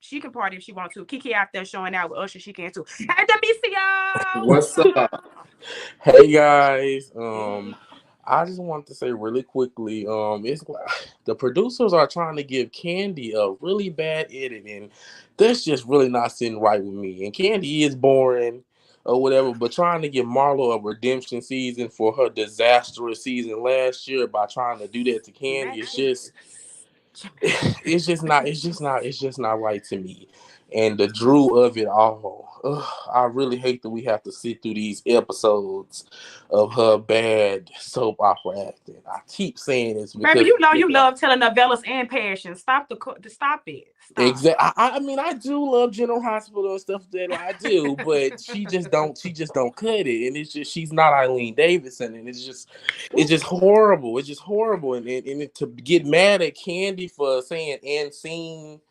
she can party if she wants to. Kiki out there showing out with Usher, she can too. Hey, Demisio, What's up? Hey guys, Hey. I just want to say really quickly, it's like the producers are trying to give Kandi a really bad edit, and that's just really not sitting right with me. And Kandi is boring or whatever, but trying to give Marlo a redemption season for her disastrous season last year by trying to do that to Kandi, it's just not right to me. And the Drew of it all, I really hate that we have to sit through these episodes of her bad soap opera acting. I keep saying this Baby, because you know you love telenovelas and passion. Stop stop it. Stop. exactly. I mean, I do love General Hospital and stuff that I do, but she just don't cut it, and it's just she's not Eileen Davidson, and it's just horrible. It's just horrible, and to get mad at Kandi for saying "and scene"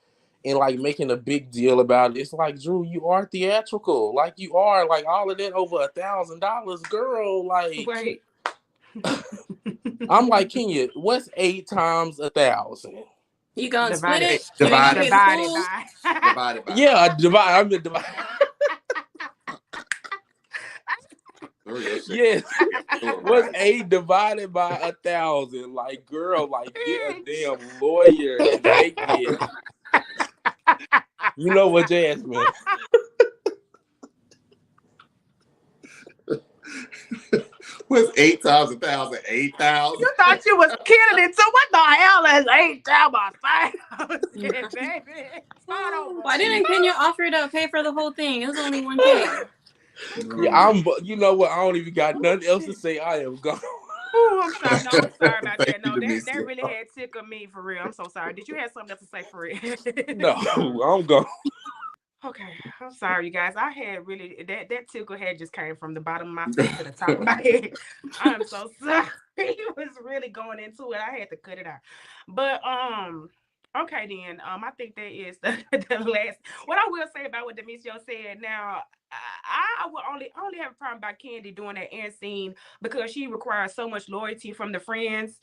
and like making a big deal about it, it's like, Drew, you are theatrical, like you are, like all of that over $1,000, girl. Like Wait. I'm like, Kenya, what's 8 times 1,000? You gonna split Divided. it? You ain't gonna pay the Divided pool? by. Divided by. Yeah, divide. I'm the divide. Yes. What's 8 divided by 1,000? Like, girl, like get a damn lawyer and make it. You know what, Jasmine? What's 8 times 1,000? 8,000. You thought you was killing it. So what the hell is 8 times 1,000, baby? Start over. Why didn't Kenya offer to pay for the whole thing? It was only 1K. Yeah, you know what? I don't even got nothing else to say. I am gone. Oh, I'm sorry. No, I'm sorry about that. Thank No, you, that Demisio. really had tickled me for real. I'm so sorry. Did you have something else to say for real? No, I'm gone. Okay, I'm sorry, you guys. I had really that tickle head just came from the bottom of my face to the top of my head. I'm so sorry. He was really going into it. I had to cut it out. But okay then. I think that is the last. What I will say about what Demisio said. Now, I will only have a problem about Kandi doing that end scene because she requires so much loyalty from the friends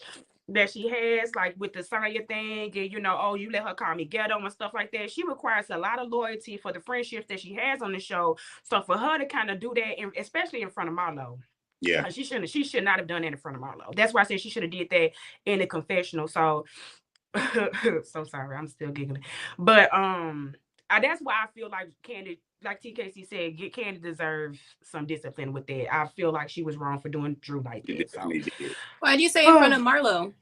that she has, like with the Sonya thing, and oh, you let her call me ghetto and stuff like that. She requires a lot of loyalty for the friendships that she has on the show. So for her to kind of do that, especially in front of Marlo, Yeah. she should not have done that in front of Marlo. That's why I said she should have did that in the confessional. So so sorry, I'm still giggling. But that's why I feel like Kandi, like TKC said, Kandi deserves some discipline with that. I feel like she was wrong for doing Drew like that. So Why'd you say in front of Marlo?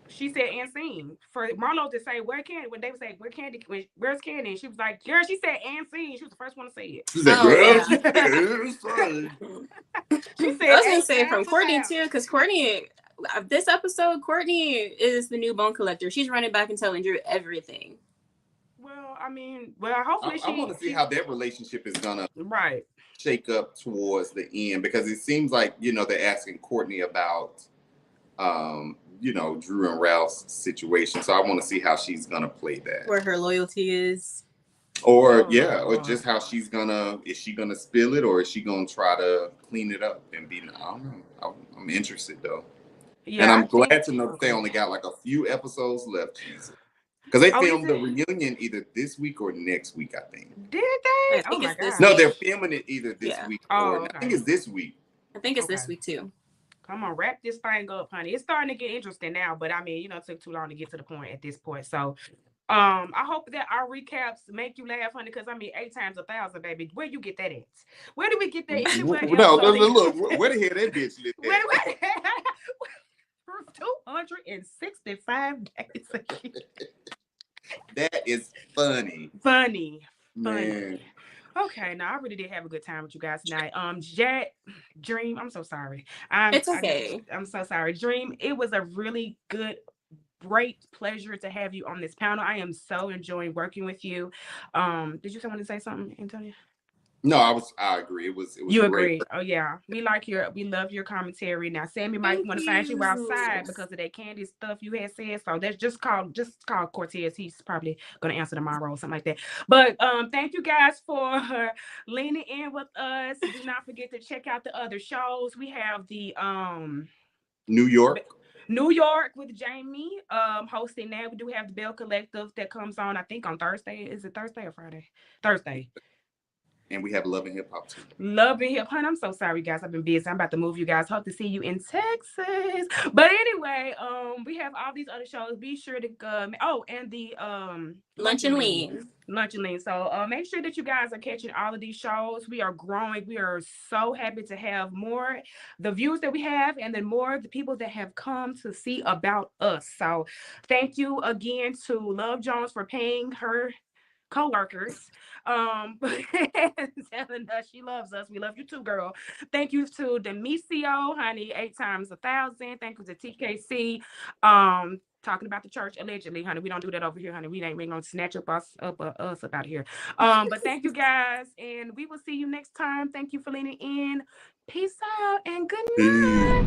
she said and scene for Marlo to say where Kandi, when they would say where's Kandi, and she was like, girl, she said and scene. She was the first one to say it. She said, She said I was gonna say from Courtney too, because Courtney, this episode, Courtney is the new bone collector. She's running back and telling Drew everything. Well, I mean, hopefully I want to see how that relationship is gonna shake up towards the end, because it seems like they're asking Courtney about Drew and Ralph's situation. So I want to see how she's gonna play that. Where her loyalty is. Or or just how she's is she gonna spill it, or is she gonna try to clean it up and be? I don't know. I'm interested though. Yeah, and I'm glad to know that they only got like a few episodes left. Because they filmed the reunion either this week or next week, I think. Did they? Oh my God. No, they're filming it either this week or I think it's this week. I think it's this week too. Come on, wrap this thing up, honey. It's starting to get interesting now, but I mean, it took too long to get to the point at this point. So I hope that our recaps make you laugh, honey, because I mean 8 times 1,000, baby. Where you get that at? Where do we get that? Anywhere No, else? look, where the hell that bitch live Wait, at? wait. 265 days a year. That is funny. Funny. Man. Okay, now I really did have a good time with you guys tonight. Jack, Dream, I'm so sorry. It's okay. I'm so sorry. Dream, it was a really great pleasure to have you on this panel. I am so enjoying working with you. Did you want to say something, Antonio? No, I agree. It was You great. agree? Oh yeah, we love your commentary. Now Sammy might want to find you outside because of that Kandi stuff you had said. So that's just call Cortez. He's probably gonna answer tomorrow or something like that. But thank you guys for leaning in with us. Do not forget to check out the other shows. We have the New York with Jamie hosting that. We do have the Bell Collective that comes on, I think on Thursday. Is it Thursday or Friday? Thursday. And we have Love and Hip Hop too. Love and Hip Hop. I'm so sorry, guys. I've been busy. I'm about to move you guys. Hope to see you in Texas. But anyway, we have all these other shows. Be sure to and the Lunch and Lean. So make sure that you guys are catching all of these shows. We are growing. We are so happy to have more the views that we have, and then more the people that have come to see about us. So thank you again to Love Jones for paying her co-workers telling us she loves us. We love you too, girl. Thank you to Demisio, honey, 8 times 1,000. Thank you to TKC talking about the church allegedly, honey. We don't do that over here, honey. We ain't gonna snatch us up out of here. But thank you guys, and we will see you next time. Thank you for leaning in. Peace out and good night.